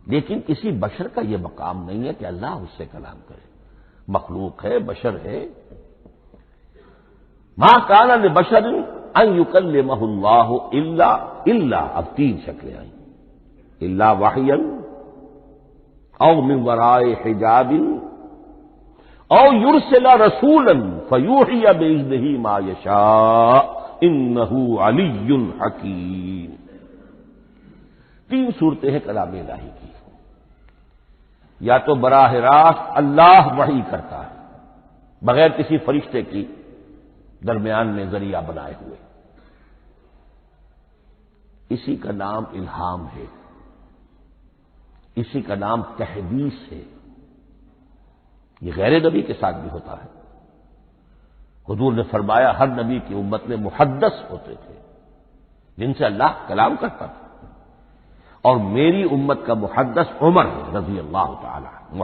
لیکن کسی بشر کا یہ مقام نہیں ہے کہ اللہ اس سے کلام کرے۔ مخلوق ہے، بشر ہے۔ ما كان لبشر ان يكلمه اللہ الا اب 3 شکلیں آئیں، الا وحیا او من وراء حجاب او يرسل رسولا فيوحي باذنه ما يشاء انه علی حکیم۔ 3 صورتیں ہیں کلام الہی کی، یا تو براہ راست اللہ وحی کرتا ہے بغیر کسی فرشتے کی درمیان میں ذریعہ بنائے ہوئے، اسی کا نام الہام ہے، اسی کا نام تحدیث ہے۔ یہ غیر نبی کے ساتھ بھی ہوتا ہے، حضور نے فرمایا ہر نبی کی امت میں محدث ہوتے تھے جن سے اللہ کلام کرتا تھا، اور میری امت کا محدث عمر ہے رضی اللہ تعالی عنہ۔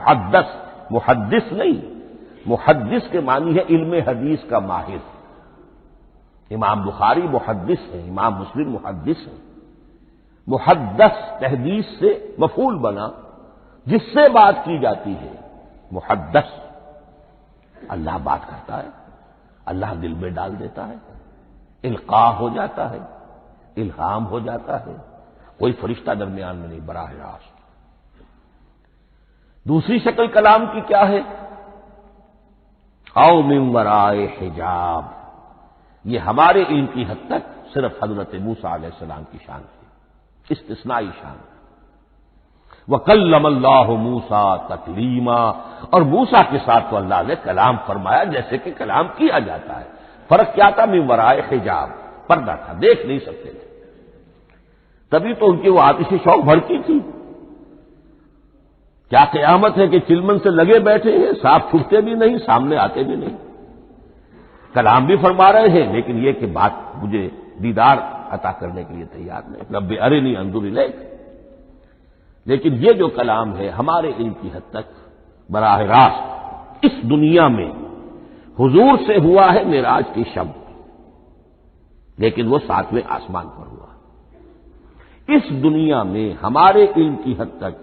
محدث نہیں، محدث کے معنی ہے علم حدیث کا ماہر۔ امام بخاری محدث ہے، امام مسلم محدث ہے۔ محدث تحدیث سے مفعول بنا، جس سے بات کی جاتی ہے محدث۔ اللہ بات کرتا ہے، اللہ دل میں ڈال دیتا ہے، القاء ہو جاتا ہے، الہام ہو جاتا ہے، کوئی فرشتہ درمیان میں نہیں، براہ راست۔ دوسری شکل کلام کی کیا ہے؟ او من ورائے حجاب، یہ ہمارے علم کی حد تک صرف حضرت موسیٰ علیہ السلام کی شان ہے، استثنائی شان ہے۔ وَكَلَّمَ اللَّهُ مُوسَىٰ تَكْلِيمًا، اور موسیٰ کے ساتھ تو اللہ نے کلام فرمایا جیسے کہ کلام کیا جاتا ہے۔ فرق کیا تھا؟ من ورائے حجاب، پردہ تھا، دیکھ نہیں سکتے تھے، تبھی تو ان کی وہ آتشی شوق بھڑکی تھی۔ کیا قیامت ہے کہ چلمن سے لگے بیٹھے ہیں، ساتھ چھپتے بھی نہیں، سامنے آتے بھی نہیں، کلام بھی فرما رہے ہیں، لیکن یہ کہ بات مجھے دیدار عطا کرنے کے لیے تیار نہیں، رب ارنی انظر الیک۔ لیکن یہ جو کلام ہے ہمارے علم کی حد تک براہ راست اس دنیا میں حضور سے ہوا ہے معراج کی شب، لیکن وہ 7ویں آسمان پر ہوا۔ اس دنیا میں ہمارے علم کی حد تک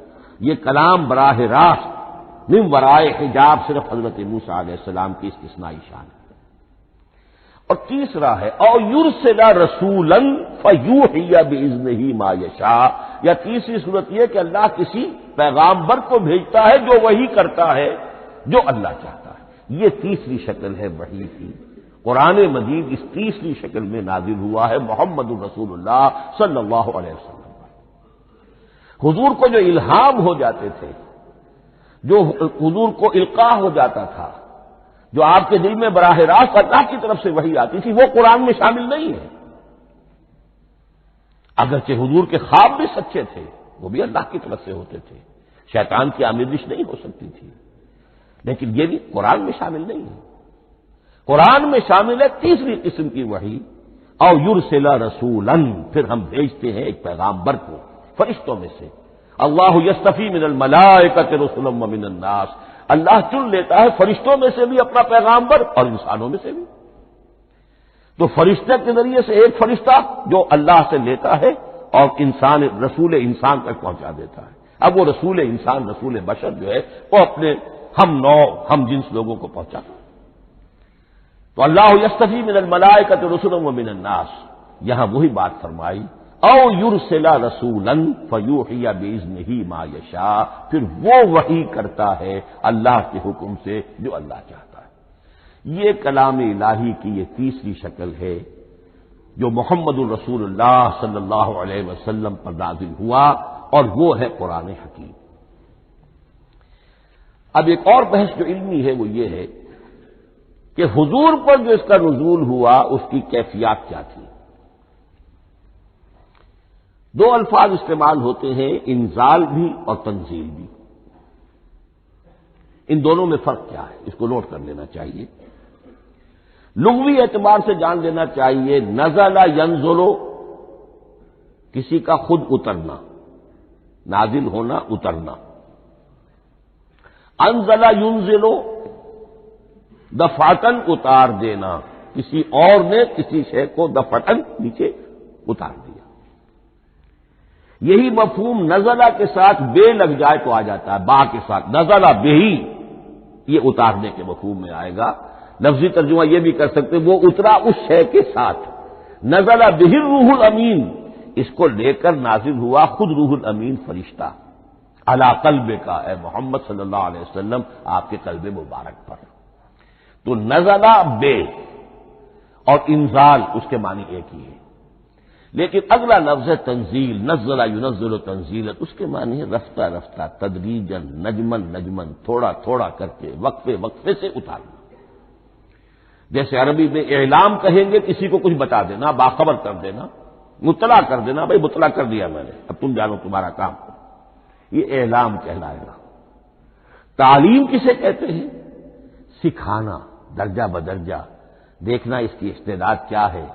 یہ کلام براہ راست من ورائے حجاب صرف حضرت موسیٰ علیہ السلام کی استثنائی شان ہے۔ اور تیسرا ہے او یرسل رسولا فیوحی باذنہ ما یشاء، یا تیسری صورت یہ کہ اللہ کسی پیغامبر کو بھیجتا ہے جو وحی کرتا ہے جو اللہ چاہتا ہے۔ یہ تیسری شکل ہے وحی کی۔ قرآن مجید اس تیسری شکل میں نازل ہوا ہے محمد الرسول اللہ صلی اللہ علیہ وسلم۔ حضور کو جو الہام ہو جاتے تھے، جو حضور کو القاء ہو جاتا تھا، جو آپ کے دل میں براہ راست اللہ کی طرف سے وحی آتی تھی، وہ قرآن میں شامل نہیں ہے۔ اگرچہ حضور کے خواب بھی سچے تھے، وہ بھی اللہ کی طرف سے ہوتے تھے، شیطان کی آمیزش نہیں ہو سکتی تھی، لیکن یہ بھی قرآن میں شامل نہیں ہے۔ قرآن میں شامل ہے تیسری قسم کی وحی، او یرسل رسولا، پھر ہم بھیجتے ہیں ایک پیغامبر کو فرشتوں میں سے۔ اللہ یصطفی من الملائکۃ رسلا ومن الناس، اللہ چن لیتا ہے فرشتوں میں سے بھی اپنا پیغامبر اور انسانوں میں سے بھی۔ تو فرشتے کے ذریعے سے ایک فرشتہ جو اللہ سے لیتا ہے اور انسان رسول انسان تک پہنچا دیتا ہے۔ اب وہ رسول انسان، رسول بشر جو ہے وہ اپنے ہم نوع ہم جنس لوگوں کو پہنچاتا ہے۔ تو اللہ یصطفی من الملائکۃ رسلا ومن الناس، یہاں وہی بات فرمائی او یرسل رسولا فیوحی باذنہ ما یشاء، پھر وہ وحی کرتا ہے اللہ کے حکم سے جو اللہ چاہتا ہے۔ یہ کلام الہی کی یہ تیسری شکل ہے جو محمد الرسول اللہ صلی اللہ علیہ وسلم پر نازل ہوا، اور وہ ہے قرآن حکیم۔ اب ایک اور بحث جو علمی ہے وہ یہ ہے کہ حضور پر جو اس کا نزول ہوا اس کی کیفیات کیا تھی۔ دو الفاظ استعمال ہوتے ہیں، انزال بھی اور تنزیل بھی۔ ان دونوں میں فرق کیا ہے اس کو نوٹ کر لینا چاہیے۔ لغوی اعتبار سے جان لینا چاہیے، نزل ینزل کسی کا خود اترنا، نازل ہونا، اترنا۔ انزل ینزل دفعتن اتار دینا، کسی اور نے کسی شے کو دفعتن نیچے اتار دیا۔ یہی مفہوم نزلہ کے ساتھ بے لگ جائے تو آ جاتا ہے، با کے ساتھ نزلہ بہی، یہ اتارنے کے مفہوم میں آئے گا۔ لفظی ترجمہ یہ بھی کر سکتے وہ اترا اس شے کے ساتھ، نزلہ بہ الروح الامین، اس کو لے کر نازل ہوا خود روح الامین فرشتہ علی قلب کا، اے محمد صلی اللہ علیہ وسلم آپ کے قلب مبارک پر۔ تو نزلہ بے اور انزال اس کے معنی ایک ہی ہے، لیکن اگلا لفظ ہے تنزیل، نزل ینزل تنزیلا، اس کے معنی ہے رفتہ رفتہ، تدریجاً، نجمن نجمن، تھوڑا تھوڑا کر کے، وقفے وقفے سے اتارنا۔ جیسے عربی میں اعلام کہیں گے کسی کو کچھ بتا دینا، باخبر کر دینا، مطلع کر دینا، بھائی مطلع کر دیا میں نے، اب تم جانو تمہارا کام، یہ اعلام کہلائے گا۔ تعلیم کسے کہتے ہیں؟ سکھانا درجہ بدرجہ، دیکھنا اس کی استعداد کیا ہے،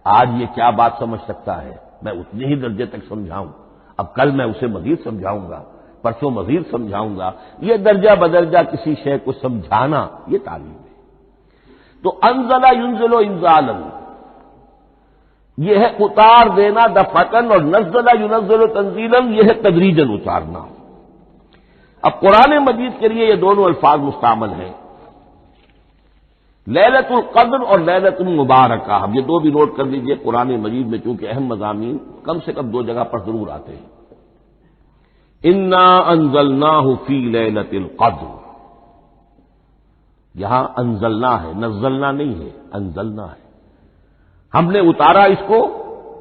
آج یہ کیا بات سمجھ سکتا ہے، میں اتنے ہی درجے تک سمجھاؤں، اب کل میں اسے مزید سمجھاؤں گا، پرسوں مزید سمجھاؤں گا۔ یہ درجہ بدرجہ کسی شے کو سمجھانا یہ تعلیم ہے۔ تو انزل ینزل انزالا، یہ ہے اتار دینا دفعتاً، اور نزل ینزل تنزیلا، یہ ہے تدریجاً اتارنا۔ اب قرآن مجید کے لیے یہ دونوں الفاظ مستعمل ہیں، لیلۃ القدر اور لیلۃ المبارکہ۔ اب یہ دو بھی نوٹ کر لیجئے، قرآن مجید میں چونکہ اہم مضامین کم سے کم دو جگہ پر ضرور آتے ہیں۔ انا انزلناہ فی لیلۃ القدر، یہاں انزلنا ہے، نزلنا نہیں ہے، انزلنا ہے، ہم نے اتارا اس کو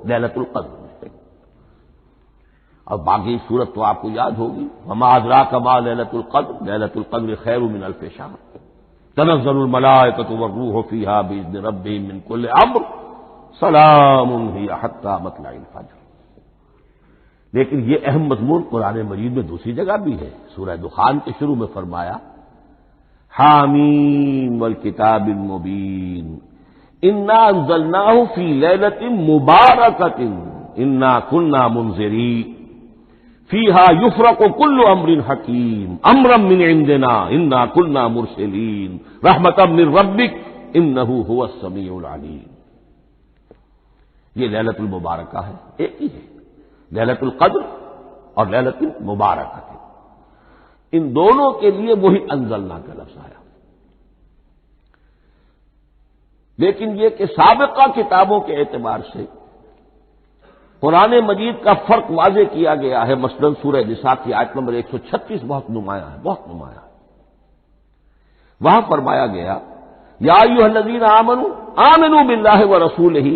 لیلۃ القدر میں۔ اور باقی صورت تو آپ کو یاد ہوگی، وما ادراک ما لیلۃ القدر، لیلۃ القدر خیر من الف شہر، تنزل الملائکۃ والروح فیہا باذن ربہم من کل امر، سلام ہی حتی مطلع الفجر۔ لیکن یہ اہم مضمون قرآن مجید میں دوسری جگہ بھی ہے، سورہ دخان کے شروع میں فرمایا حامیم والکتاب المبین انا انزلناہ فی لیلۃ مبارکۃ انا کنا منذرین فیہا یفرق کل امر حکیم امرا من عندنا انا کنا مرسلین رحمتا من ربک انہ هو السمیع العلیم۔ یہ لیلۃ المبارکہ ہے، ایک ہی ہے، لیلۃ القدر اور لیلۃ المبارکہ، ان دونوں کے لیے وہی انزلنا کا لفظ آیا۔ لیکن یہ کہ سابقہ کتابوں کے اعتبار سے قرآن مجید کا فرق واضح کیا گیا ہے، مثلا سورہ نساء کی آیت نمبر 136 بہت نمایاں ہے، بہت نمایاں ہے۔ وہاں فرمایا گیا یا ایھا الذین آمنوا آمنوا باللہ ورسولہ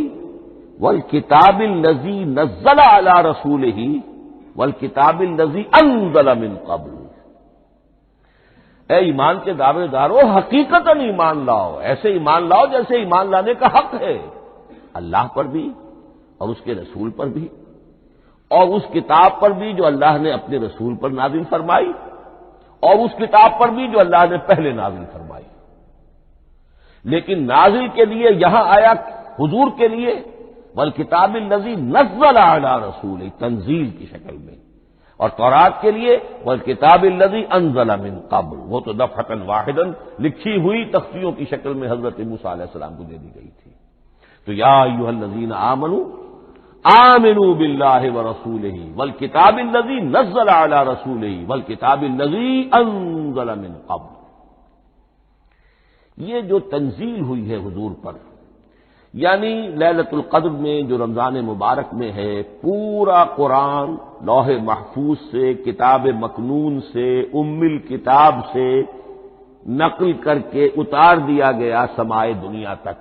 والکتاب الذی نزل علی رسولہ والکتاب الذی انزل من قبل۔ اے ایمان کے دعوے دارو، حقیقتاً ایمان لاؤ، ایسے ایمان لاؤ جیسے ایمان لانے کا حق ہے، اللہ پر بھی اور اس کے رسول پر بھی، اور اس کتاب پر بھی جو اللہ نے اپنے رسول پر نازل فرمائی، اور اس کتاب پر بھی جو اللہ نے پہلے نازل فرمائی۔ لیکن نازل کے لیے یہاں آیا حضور کے لیے والکتاب الذی نزل علی رسول، تنزیل کی شکل میں، اور تورات کے لیے والکتاب الذی انزل من قبل، وہ تو دفعۃ واحداً لکھی ہوئی تختیوں کی شکل میں حضرت موسیٰ علیہ السلام کو دے دی گئی تھی۔ تو یا ایھا الذین آمنوا آمنوا باللہ ورسولہ والکتاب الذی نزل علی رسولہ والکتاب الذی انزل من قبل۔ یہ جو تنزیل ہوئی ہے حضور پر، یعنی لیلۃ القدر میں جو رمضان مبارک میں ہے، پورا قرآن لوح محفوظ سے، کتاب مکنون سے، ام الکتاب سے نقل کر کے اتار دیا گیا سمائے دنیا تک۔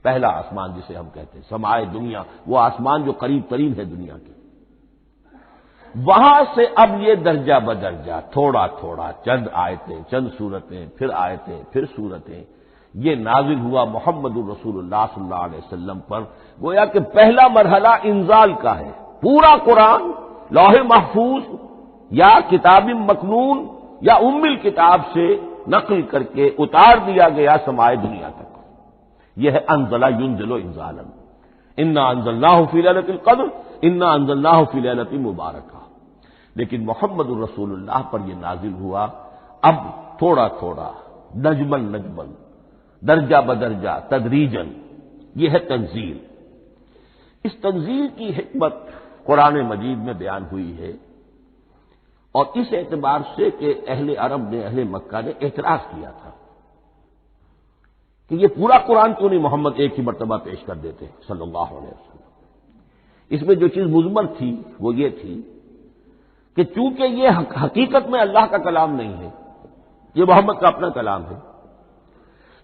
پہلا آسمان جسے ہم کہتے ہیں سمائے دنیا، وہ آسمان جو قریب ترین ہے دنیا کے، وہاں سے اب یہ درجہ بدرجہ تھوڑا تھوڑا، چند آیتیں، چند سورتیں، پھر آیتیں، پھر سورتیں، یہ نازل ہوا محمد الرسول اللہ صلی اللہ علیہ وسلم پر۔ گویا کہ پہلا مرحلہ انزال کا ہے، پورا قرآن لوح محفوظ یا کتاب مکنون یا ام الکتاب سے نقل کر کے اتار دیا گیا سمائے دنیا تک۔ یہ ہے انزل ینزل انزالا، انا انزلناہ فی لیلۃ القدر انا انزلناہ فی لیلۃ مبارکہ۔ لیکن محمد الرسول اللہ پر یہ نازل ہوا اب تھوڑا تھوڑا، نجمن نجمن، درجہ بدرجہ، تدریجن، یہ ہے تنزیل۔ اس تنزیل کی حکمت قرآن مجید میں بیان ہوئی ہے، اور اس اعتبار سے کہ اہل عرب نے، اہل مکہ نے اعتراض کیا تھا کہ یہ پورا قرآن کیوں نہیں محمد ایک ہی مرتبہ پیش کر دیتے صلی اللہ علیہ وسلم۔ اس میں جو چیز مضمر تھی وہ یہ تھی کہ چونکہ یہ حقیقت میں اللہ کا کلام نہیں ہے، یہ محمد کا اپنا کلام ہے،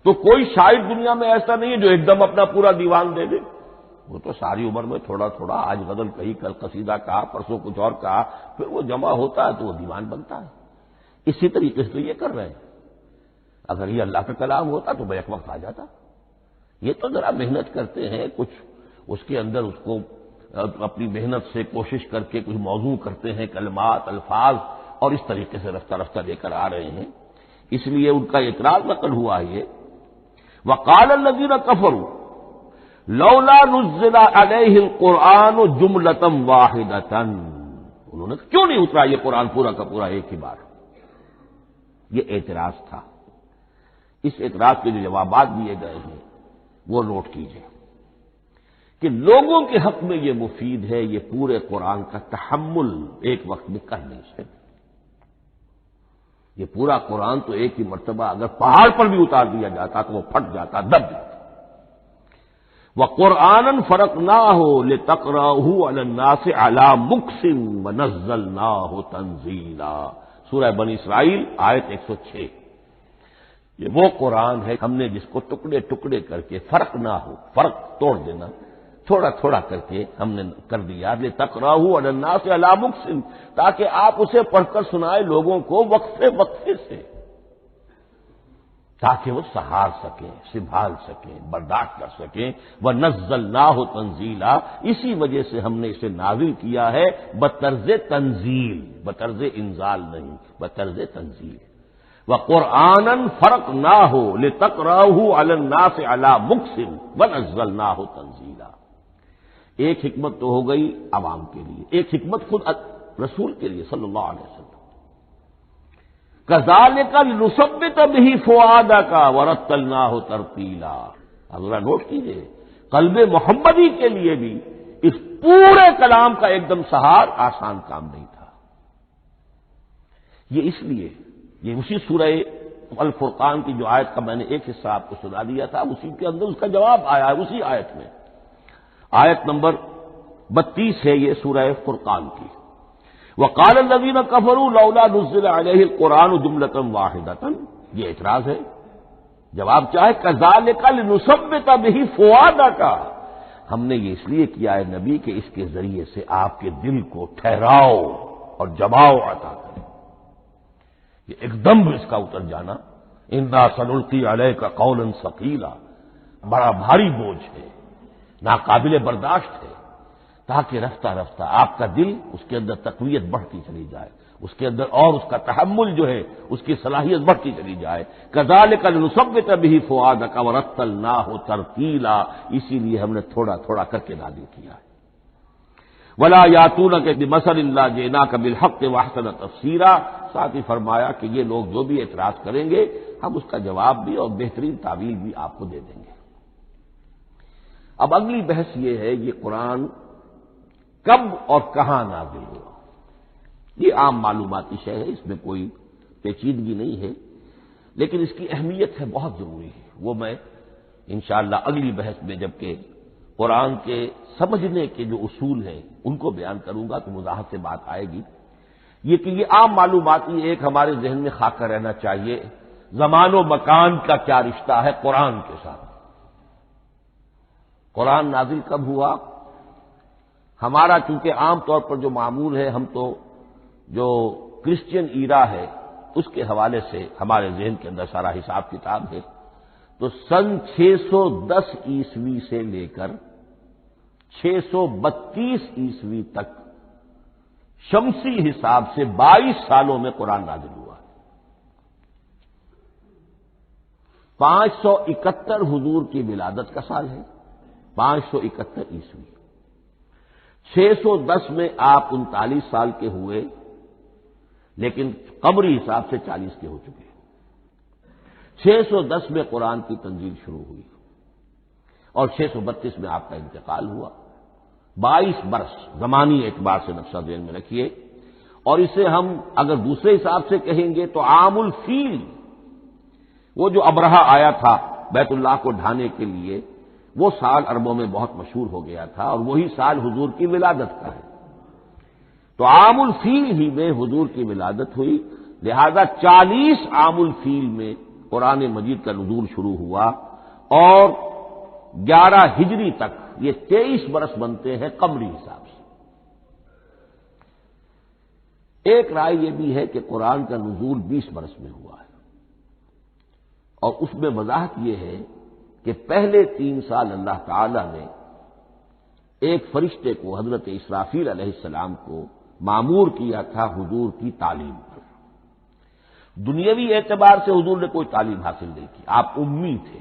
تو کوئی شاعر دنیا میں ایسا نہیں ہے جو ایک دم اپنا پورا دیوان دے دے۔ وہ تو ساری عمر میں تھوڑا تھوڑا، آج غزل کہی، کل قصیدہ کہا، پرسوں کچھ اور کہا، پھر وہ جمع ہوتا ہے تو وہ دیوان بنتا ہے۔ اسی طریقے سے تو یہ کر رہے ہیں۔ اگر یہ اللہ کا کلام ہوتا تو بیک وقت آ جاتا۔ یہ تو ذرا محنت کرتے ہیں، کچھ اس کے اندر اس کو اپنی محنت سے کوشش کر کے کچھ موضوع کرتے ہیں، کلمات، الفاظ، اور اس طریقے سے رفتہ رفتہ لے کر آ رہے ہیں۔ اس لیے ان کا اعتراض نقل ہوا یہ، وقال الذین کفروا لولا نزل علیہ القرآن جملۃ واحدۃ، انہوں نے کیوں نہیں اترا یہ قرآن پورا کا پورا ایک ہی بار؟ یہ اعتراض تھا۔ اس اعتراض کے جو جوابات دیے گئے ہیں وہ نوٹ کیجیے کہ لوگوں کے حق میں یہ مفید ہے، یہ پورے قرآن کا تحمل ایک وقت میں کر نہیں سکتے۔ یہ پورا قرآن تو ایک ہی مرتبہ اگر پہاڑ پر بھی اتار دیا جاتا تو وہ پھٹ جاتا، دب جاتا۔ وَقُرْآنًا فَرَقْنَاهُ لِتَقْرَأَهُ عَلَى النَّاسِ عَلَى مُكْثٍ وَنَزَّلْنَاهُ تَنزِيلًا، سورہ بنی اسرائیل آیت 106۔ یہ وہ قرآن ہے ہم نے جس کو ٹکڑے ٹکڑے کر کے فرق نہ ہو، فرق توڑ دینا، تھوڑا تھوڑا کر کے ہم نے کر دیا، لِتَقْرَأَهُ عَلَى النَّاسِ عَلَى مُكْثٍ، تاکہ آپ اسے پڑھ کر سنائے لوگوں کو وقفے وقفے سے، تاکہ وہ سہار سکیں، سنبھال سکیں، برداشت کر سکیں۔ وَنَزَّلْنَاهُ تَنزِيلًا، اسی وجہ سے ہم نے اسے نازل کیا ہے بطرز تنزیل، بطرز انزال نہیں، بطرز تنزیل۔ وَقُرْآنًا فَرَقْنَاهُ لِتَقْرَأَهُ عَلَى النَّاسِ عَلَى مُكْثٍ وَنَزَّلْنَاهُ تَنزِيلًا۔ ایک حکمت تو ہو گئی عوام کے لیے، ایک حکمت خود رسول کے لیے صلی اللہ علیہ وسلم۔ كَذَلِكَ لِنُثَبِّتَ بِهِ فُؤَادَكَ وَرَتَّلْنَاهُ تَرْتِيلًا، ذرا نوٹ کیجیے، قلب محمدی کے لیے بھی اس پورے کلام کا ایک دم سہار آسان کام نہیں تھا۔ یہ اس لیے، یہ اسی سورہ الفرقان کی جو آیت کا میں نے ایک حصہ آپ کو سنا دیا تھا، اسی کے اندر اس کا جواب آیا ہے، اسی آیت میں، آیت نمبر 32 ہے یہ سورہ فرقان کی۔ وقال الذین کفروا لولا نزل علیہ القرآن جملۃ واحدۃ، یہ اعتراض ہے۔ جواب کیا ہے؟ کذالک لنثبت بہ فؤادک، ہم نے یہ اس لیے کیا ہے نبی کہ اس کے ذریعے سے آپ کے دل کو ٹھہراؤ اور جماؤ عطا کریں، یہ ایک دم اس کا اتر جانا۔ انا سنلقی علیک قولا ثقیلا، بڑا بھاری بوجھ ہے، ناقابل برداشت ہے، تاکہ رفتہ رفتہ آپ کا دل، اس کے اندر تقویت بڑھتی چلی جائے، اس کے اندر اور اس کا تحمل جو ہے اس کی صلاحیت بڑھتی چلی جائے۔ کذالک لنثبت بہ فؤادک ورتلناہ ترتیلا، اسی لیے ہم نے تھوڑا تھوڑا کر کے نازل کیا ہے۔ ولا یاتونک بمثل الا جئناک بالحق واحسن تفسیرا، ساتھ ہی فرمایا کہ یہ لوگ جو بھی اعتراض کریں گے ہم اس کا جواب بھی اور بہترین تعویل بھی آپ کو دے دیں گے۔ اب اگلی بحث یہ ہے یہ قرآن کب اور کہاں نازل ہوا؟ یہ عام معلوماتی شے ہے، اس میں کوئی پیچیدگی نہیں ہے، لیکن اس کی اہمیت ہے، بہت ضروری ہے، وہ میں انشاءاللہ اگلی بحث میں جبکہ قرآن کے سمجھنے کے جو اصول ہیں ان کو بیان کروں گا تو وضاحت سے بات آئے گی۔ یہ کہ یہ عام معلوماتی ایک ہمارے ذہن میں خاکہ رہنا چاہیے، زمان و مکان کا کیا رشتہ ہے قرآن کے ساتھ۔ قرآن نازل کب ہوا؟ ہمارا چونکہ عام طور پر جو معمول ہے، ہم تو جو کرسچین ایرا ہے اس کے حوالے سے ہمارے ذہن کے اندر سارا حساب کتاب ہے، تو سن 610 عیسوی سے لے کر 632 عیسوی تک شمسی حساب سے 22 سالوں میں قرآن نازل ہوا ہے۔ 571 حضور کی ولادت کا سال ہے، 571 عیسوی۔ 610 میں آپ 39 سال کے ہوئے، لیکن قمری حساب سے 40 کے ہو چکے۔ 610 میں قرآن کی تنزیل شروع ہوئی اور 632 میں آپ کا انتقال ہوا۔ 22 برس زمانی اعتبار سے نقشہ ذہن میں رکھیے، اور اسے ہم اگر دوسرے حساب سے کہیں گے تو عام الفیل، وہ جو ابرہہ آیا تھا بیت اللہ کو ڈھانے کے لیے، وہ سال عربوں میں بہت مشہور ہو گیا تھا، اور وہی سال حضور کی ولادت کا ہے، تو عام الفیل ہی میں حضور کی ولادت ہوئی، لہذا 40 عام الفیل میں قرآن مجید کا نزول شروع ہوا، اور 11 ہجری تک یہ 23 برس بنتے ہیں قمری حساب سے۔ ایک رائے یہ بھی ہے کہ قرآن کا نزول 20 برس میں ہوا ہے، اور اس میں وضاحت یہ ہے کہ پہلے 3 سال اللہ تعالی نے ایک فرشتے کو حضرت اسرافیل علیہ السلام کو مامور کیا تھا حضور کی تعلیم پر۔ دنیاوی اعتبار سے حضور نے کوئی تعلیم حاصل نہیں کی، آپ امی تھے،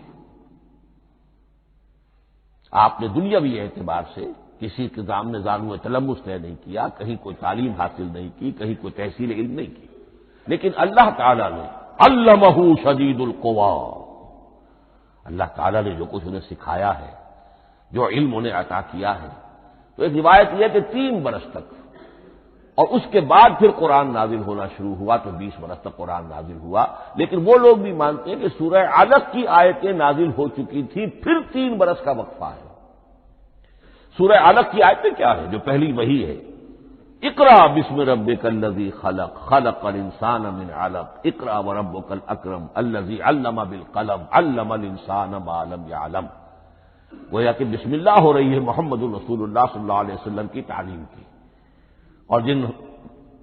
آپ نے دنیاوی اعتبار سے کسی کے سامنے زانو تلمس طے نہیں کیا، کہیں کوئی تعلیم حاصل نہیں کی، کہیں کوئی تحصیل علم نہیں کی، لیکن اللہ تعالیٰ نے علمہ شدید القوا، اللہ تعالیٰ نے جو کچھ انہیں سکھایا ہے، جو علم انہیں عطا کیا ہے، تو ایک روایت یہ ہے کہ 3 برس تک، اور اس کے بعد پھر قرآن نازل ہونا شروع ہوا تو 20 برس تک قرآن نازل ہوا، لیکن وہ لوگ بھی مانتے ہیں کہ سورہ علق کی آیتیں نازل ہو چکی تھی، پھر 3 برس کا وقفہ ہے۔ سورہ علق کی آیتیں کیا ہے؟ جو پہلی وحی ہے، اقرا بسم ربک الذی خلق خلق الانسان من علق اقرا وربک الاکرم الذی علم بالقلم علم الانسان ما لم يعلم، گویا کہ بسم اللہ ہو رہی ہے محمد رسول اللہ صلی اللہ علیہ وسلم کی تعلیم کی، اور جن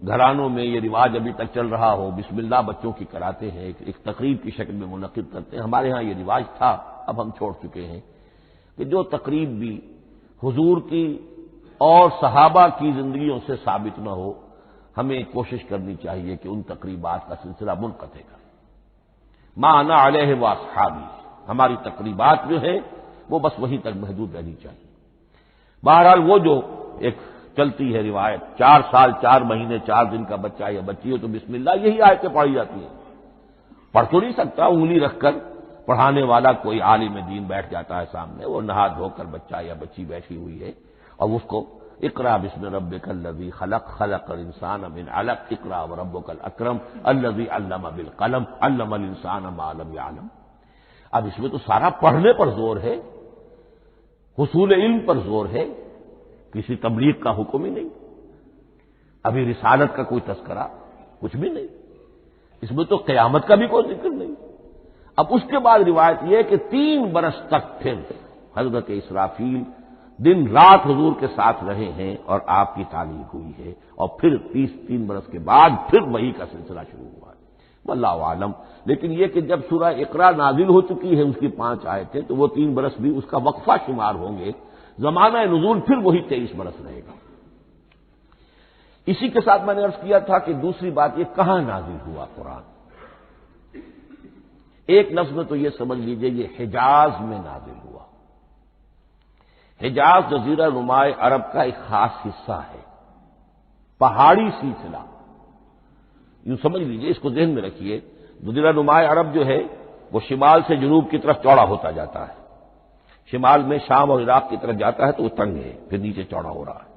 گھرانوں میں یہ رواج ابھی تک چل رہا ہو، بسم اللہ بچوں کی کراتے ہیں، ایک تقریب کی شکل میں منعقد کرتے ہیں، ہمارے ہاں یہ رواج تھا، اب ہم چھوڑ چکے ہیں، کہ جو تقریب بھی حضور کی اور صحابہ کی زندگیوں سے ثابت نہ ہو، ہمیں کوشش کرنی چاہیے کہ ان تقریبات کا سلسلہ منقطع کریں۔ ما انا علیہ واصحابی، ہماری تقریبات جو ہیں وہ بس وہیں تک محدود رہنی چاہیے۔ بہرحال وہ جو ایک چلتی ہے روایت، 4 سال 4 مہینے 4 دن کا بچہ یا بچی ہو تو بسم اللہ یہی آیتیں پڑھی جاتی ہیں، پڑھ تو نہیں سکتا، انگلی رکھ کر پڑھانے والا کوئی عالم دین بیٹھ جاتا ہے سامنے، وہ نہا دھو کر بچہ یا بچی بیٹھی ہوئی ہے، اور اس کو اقرا بسم ربک الذی خلق خلق الانسان من علق اقرا وربک الاکرم الذی علم بالقلم علم الانسان ما لم يعلم۔ اب اس میں تو سارا پڑھنے پر زور ہے، حصول علم پر زور ہے، کسی تبلیغ کا حکم ہی نہیں، ابھی رسالت کا کوئی تذکرہ کچھ بھی نہیں، اس میں تو قیامت کا بھی کوئی ذکر نہیں۔ اب اس کے بعد روایت یہ ہے کہ 3 برس تک پھر حضرت اسرافیل دن رات حضور کے ساتھ رہے ہیں اور آپ کی تعلیم ہوئی ہے، اور پھر 3 برس کے بعد پھر وحی کا سلسلہ شروع ہوا ہے، واللہ عالم۔ لیکن یہ کہ جب سورہ اقرا نازل ہو چکی ہے، اس کی 5 آیتیں، تو وہ 3 برس بھی اس کا وقفہ شمار ہوں گے، زمانہ نزول پھر وہی 23 برس رہے گا۔ اسی کے ساتھ میں نے عرض کیا تھا کہ دوسری بات یہ کہاں نازل ہوا قرآن۔ ایک لفظ میں تو یہ سمجھ لیجئے یہ حجاز میں نازل ہوا۔ حجاز جزیرہ نمائے عرب کا ایک خاص حصہ ہے، پہاڑی سلسلہ، یوں سمجھ لیجئے، اس کو ذہن میں رکھیے، جزیرہ نمائے عرب جو ہے وہ شمال سے جنوب کی طرف چوڑا ہوتا جاتا ہے، شمال میں شام اور عراق کی طرف جاتا ہے تو وہ تنگ ہے، پھر نیچے چوڑا ہو رہا ہے۔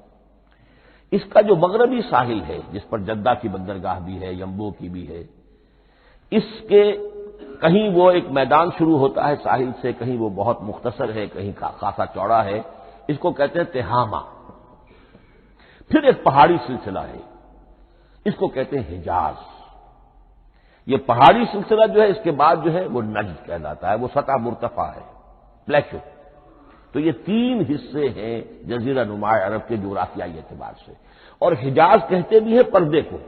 اس کا جو مغربی ساحل ہے، جس پر جدہ کی بندرگاہ بھی ہے، یمبو کی بھی ہے، اس کے کہیں وہ ایک میدان شروع ہوتا ہے ساحل سے، کہیں وہ بہت مختصر ہے، کہیں خاصا چوڑا ہے، اس کو کہتے ہیں تہامہ۔ پھر ایک پہاڑی سلسلہ ہے، اس کو کہتے ہیں حجاز۔ یہ پہاڑی سلسلہ جو ہے اس کے بعد جو ہے وہ نجد کہلاتا ہے، وہ سطح مرتفع ہے، پلیٹو۔ تو یہ 3 حصے ہیں جزیرہ نمائے عرب کے جغرافیائی اعتبار سے، اور حجاز کہتے بھی ہیں پردے کو،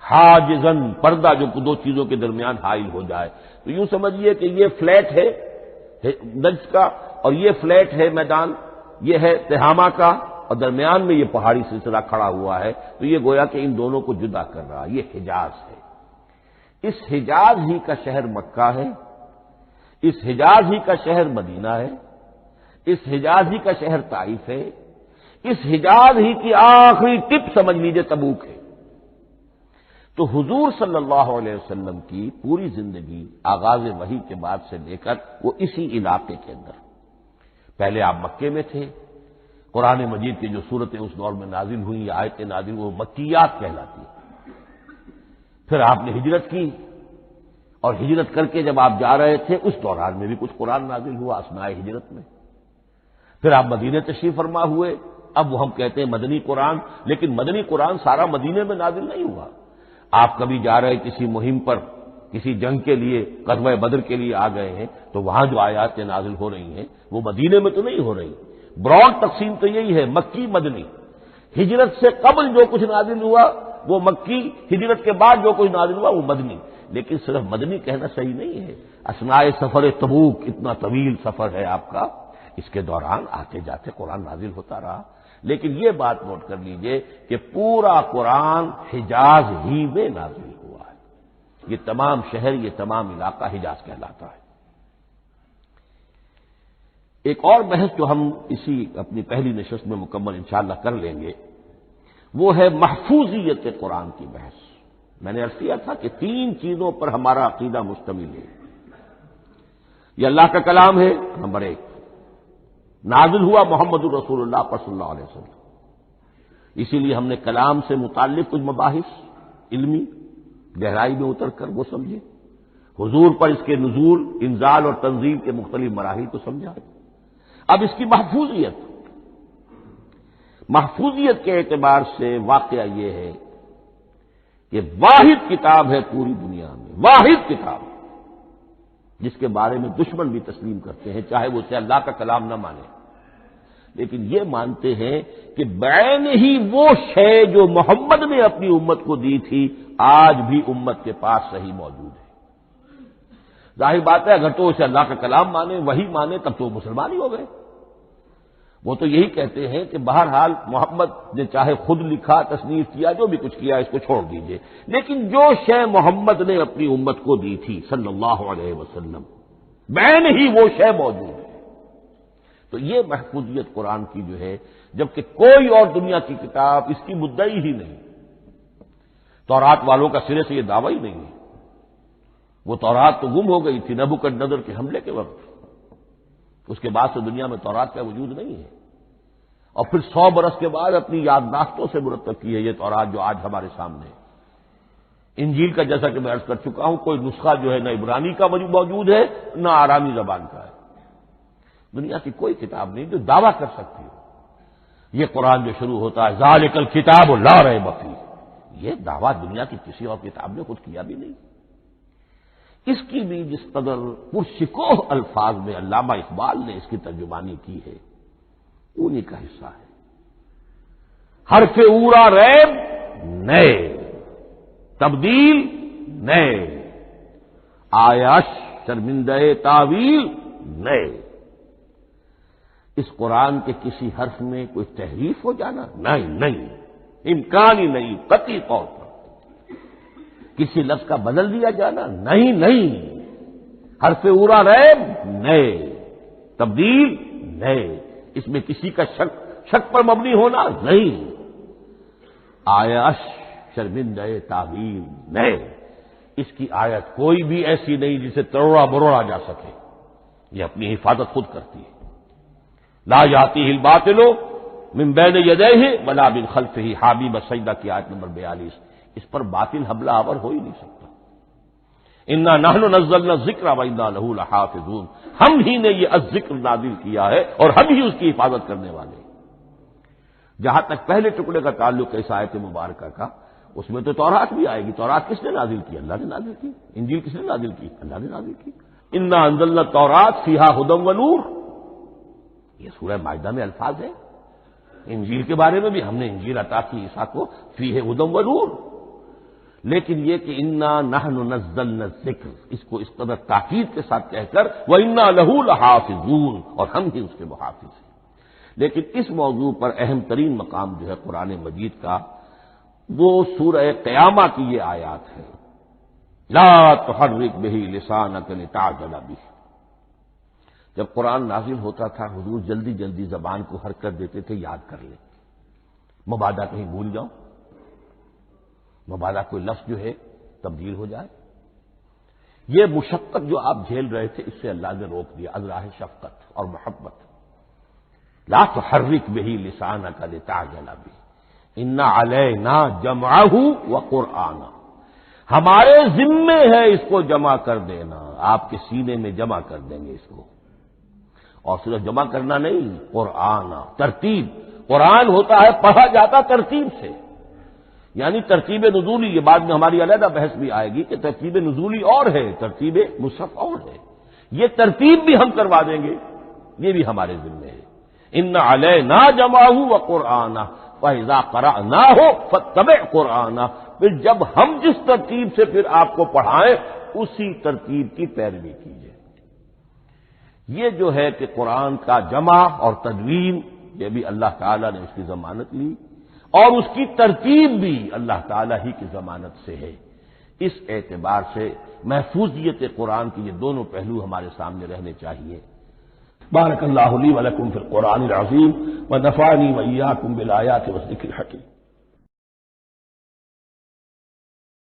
حاجزن، پردہ جو 2 چیزوں کے درمیان حائل ہو جائے۔ تو یوں سمجھیے کہ یہ فلیٹ ہے نجد کا، اور یہ فلیٹ ہے میدان، یہ ہے تہامہ کا، اور درمیان میں یہ پہاڑی سلسلہ کھڑا ہوا ہے، تو یہ گویا کہ ان دونوں کو جدا کر رہا، یہ حجاز ہے۔ اس حجاز ہی کا شہر مکہ ہے، اس حجاز ہی کا شہر مدینہ ہے، اس حجاز ہی کا شہر طائف ہے، اس حجاز ہی کی آخری ٹپ سمجھ لیجئے تبوک ہے۔ تو حضور صلی اللہ علیہ وسلم کی پوری زندگی آغاز وحی کے بعد سے لے کر وہ اسی علاقے کے اندر، پہلے آپ مکے میں تھے، قرآن مجید کی جو صورتیں اس دور میں نازل ہوئیں یا آیتیں نازل وہ مکیات کہلاتی ہیں۔ پھر آپ نے ہجرت کی، اور ہجرت کر کے جب آپ جا رہے تھے اس دوران میں بھی کچھ قرآن نازل ہوا اثناء ہجرت میں۔ پھر آپ مدینے تشریف فرما ہوئے، اب وہ ہم کہتے ہیں مدنی قرآن، لیکن مدنی قرآن سارا مدینے میں نازل نہیں ہوا۔ آپ کبھی جا رہے کسی مہم پر، کسی جنگ کے لیے، غزوہ بدر کے لیے آ گئے ہیں، تو وہاں جو آیات نازل ہو رہی ہیں وہ مدینے میں تو نہیں ہو رہی۔ براڈ تقسیم تو یہی ہے، مکی مدنی۔ ہجرت سے قبل جو کچھ نازل ہوا وہ مکی، ہجرت کے بعد جو کچھ نازل ہوا وہ مدنی۔ لیکن صرف مدنی کہنا صحیح نہیں ہے، اثناء سفر تبوک، اتنا طویل سفر ہے آپ کا، اس کے دوران آتے جاتے قرآن نازل ہوتا رہا۔ لیکن یہ بات نوٹ کر لیجئے کہ پورا قرآن حجاز ہی میں نازل ہوا ہے، یہ تمام شہر، یہ تمام علاقہ حجاز کہلاتا ہے۔ ایک اور بحث جو ہم اسی اپنی پہلی نشست میں مکمل انشاءاللہ کر لیں گے وہ ہے محفوظیت قرآن کی بحث۔ میں نے عرض کیا تھا کہ 3 چیزوں پر ہمارا عقیدہ مشتمل ہے۔ یہ اللہ کا کلام ہے، نمبر 1، نازل ہوا محمد الرسول اللہ پر صلی اللہ علیہ وسلم، اسی لیے ہم نے کلام سے متعلق کچھ مباحث علمی گہرائی میں اتر کر وہ سمجھے، حضور پر اس کے نزول، انزال اور تنزیل کے مختلف مراحل کو سمجھا۔ اب اس کی محفوظیت کے اعتبار سے واقعہ یہ ہے کہ واحد کتاب ہے پوری دنیا میں، واحد کتاب جس کے بارے میں دشمن بھی تسلیم کرتے ہیں، چاہے وہ اسے اللہ کا کلام نہ مانے، لیکن یہ مانتے ہیں کہ بعین ہی وہ شے جو محمد نے اپنی امت کو دی تھی آج بھی امت کے پاس صحیح موجود ہے۔ ظاہر بات ہے اگر تو اسے اللہ کا کلام مانے، وہی مانے، تب تو مسلمان ہی ہو گئے۔ وہ تو یہی کہتے ہیں کہ بہرحال محمد نے چاہے خود لکھا، تصنیف کیا، جو بھی کچھ کیا اس کو چھوڑ دیجئے، لیکن جو شے محمد نے اپنی امت کو دی تھی صلی اللہ علیہ وسلم بعین ہی وہ شے موجود ہے۔ تو یہ محفوظیت قرآن کی جو ہے، جبکہ کوئی اور دنیا کی کتاب اس کی مدعی ہی نہیں، تورات والوں کا سرے سے یہ دعویٰ ہی نہیں ہے۔ وہ تورات تو گم ہو گئی تھی نبوکدنضر کے حملے کے وقت، اس کے بعد سے دنیا میں تورات کا وجود نہیں ہے، اور پھر 100 برس کے بعد اپنی یادداشتوں سے مرتب کی ہے یہ تورات جو آج ہمارے سامنے ہے۔ انجیل کا جیسا کہ میں عرض کر چکا ہوں کوئی نسخہ جو ہے نہ عبرانی کا موجود ہے نہ آرامی زبان کا ہے، دنیا کی کوئی کتاب نہیں جو دعویٰ کر سکتی ہو۔ یہ قرآن جو شروع ہوتا ہے ذالک الکتاب لا ریب فیہ، یہ دعویٰ دنیا کی کسی اور کتاب نے خود کیا بھی نہیں۔ اس کی بھی جس قدر پرشکوہ الفاظ میں علامہ اقبال نے اس کی ترجمانی کی ہے انہی کا حصہ ہے۔ حرف اورا ریب نئے، تبدیل نئے، آیاش شرمندہ تعویل نئے۔ اس قرآن کے کسی حرف میں کوئی تحریف ہو جانا نہیں، امکان ہی نہیں قطعی طور پر۔ کسی لفظ کا بدل دیا جانا نہیں، حرف اورا ریب نئے، تبدیل نئے، اس میں کسی کا شک پر مبنی ہونا نہیں، آیاش شرمندہ تعبیر نئے۔ اس کی آیت کوئی بھی ایسی نہیں جسے تروڑا مروڑا جا سکے، یہ اپنی حفاظت خود کرتی ہے۔ لا یاتیہ الباطل من بین یدیہ ولا من خلفہ، حامیم السجدہ کی آیت نمبر 42۔ اس پر باطل حملہ آور ہو ہی نہیں سکتا۔ انا نحن نزلنا الذکر وانا لہ لحافظون، ہم ہی نے یہ الذکر نازل کیا ہے اور ہم ہی اس کی حفاظت کرنے والے۔ جہاں تک پہلے ٹکڑے کا تعلق ہے اس آیت مبارکہ کا، اس میں تو تورات بھی آئے گی۔ تورات کس نے نازل کی؟ اللہ نے نازل کی۔ انجیل کس نے نازل کی؟ اللہ نے نازل کی۔ انا انزلنا التوراۃ فیہا ھدی ونور، یہ سورہ مائدہ میں الفاظ ہیں۔ انجیل کے بارے میں بھی ہم نے انجیل عطا کی عیسیٰ کو، فیہ ھدی ونور، لیکن یہ کہ انا نحن نزلنا الذکر، اس کو اس قدر تاکید کے ساتھ کہہ کر وَإِنَّا لَهُ لَحَافِظُونَ، اور ہم ہی اس کے محافظ ہیں۔ لیکن اس موضوع پر اہم ترین مقام جو ہے قرآن مجید کا وہ سورہ قیامہ کی یہ آیات ہے، لا تحرک بہ لسانک لتعجل بہ۔ جب قرآن نازل ہوتا تھا حضور جلدی جلدی زبان کو حرکت دیتے تھے، یاد کر لیں، مبادا کہیں بھول جاؤ، مبادا کوئی لفظ جو ہے تبدیل ہو جائے۔ یہ مشقت جو آپ جھیل رہے تھے اس سے اللہ نے روک دیا، ازراہ شفقت اور محبت۔ لا تحرک بہ لسانک لتعجل بہ، ان علینا جمعہ وقرآنہ، ہمارے ذمے ہے اس کو جمع کر دینا، آپ کے سینے میں جمع کر دیں گے اس کو۔ اور صرف جمع کرنا نہیں، قرآن ترتیب، قرآن ہوتا ہے پڑھا جاتا ترتیب سے، یعنی ترتیب نزولی، یہ بعد میں ہماری علیحدہ بحث بھی آئے گی کہ ترتیب نزولی اور ہے، ترتیب مصحف اور ہے، یہ ترتیب بھی ہم کروا دیں گے، یہ بھی ہمارے ذمے ہے۔ ان علینا جمعہ وقرآنہ فاذا قرأناہ فاتبع قرآنہ، پھر جب ہم جس ترتیب سے پھر آپ کو پڑھائیں اسی ترتیب کی پیروی کیجیے۔ یہ جو ہے کہ قرآن کا جمع اور تدوین، یہ بھی اللہ تعالیٰ نے اس کی ضمانت لی، اور اس کی ترتیب بھی اللہ تعالیٰ ہی کی ضمانت سے ہے۔ اس اعتبار سے محفوظیت قرآن کے یہ دونوں پہلو ہمارے سامنے رہنے چاہیے۔ بارک اللہ لی ولکم فی القرآن العظیم ونفعنی وإیاکم بالآیات والذکر الحکیم۔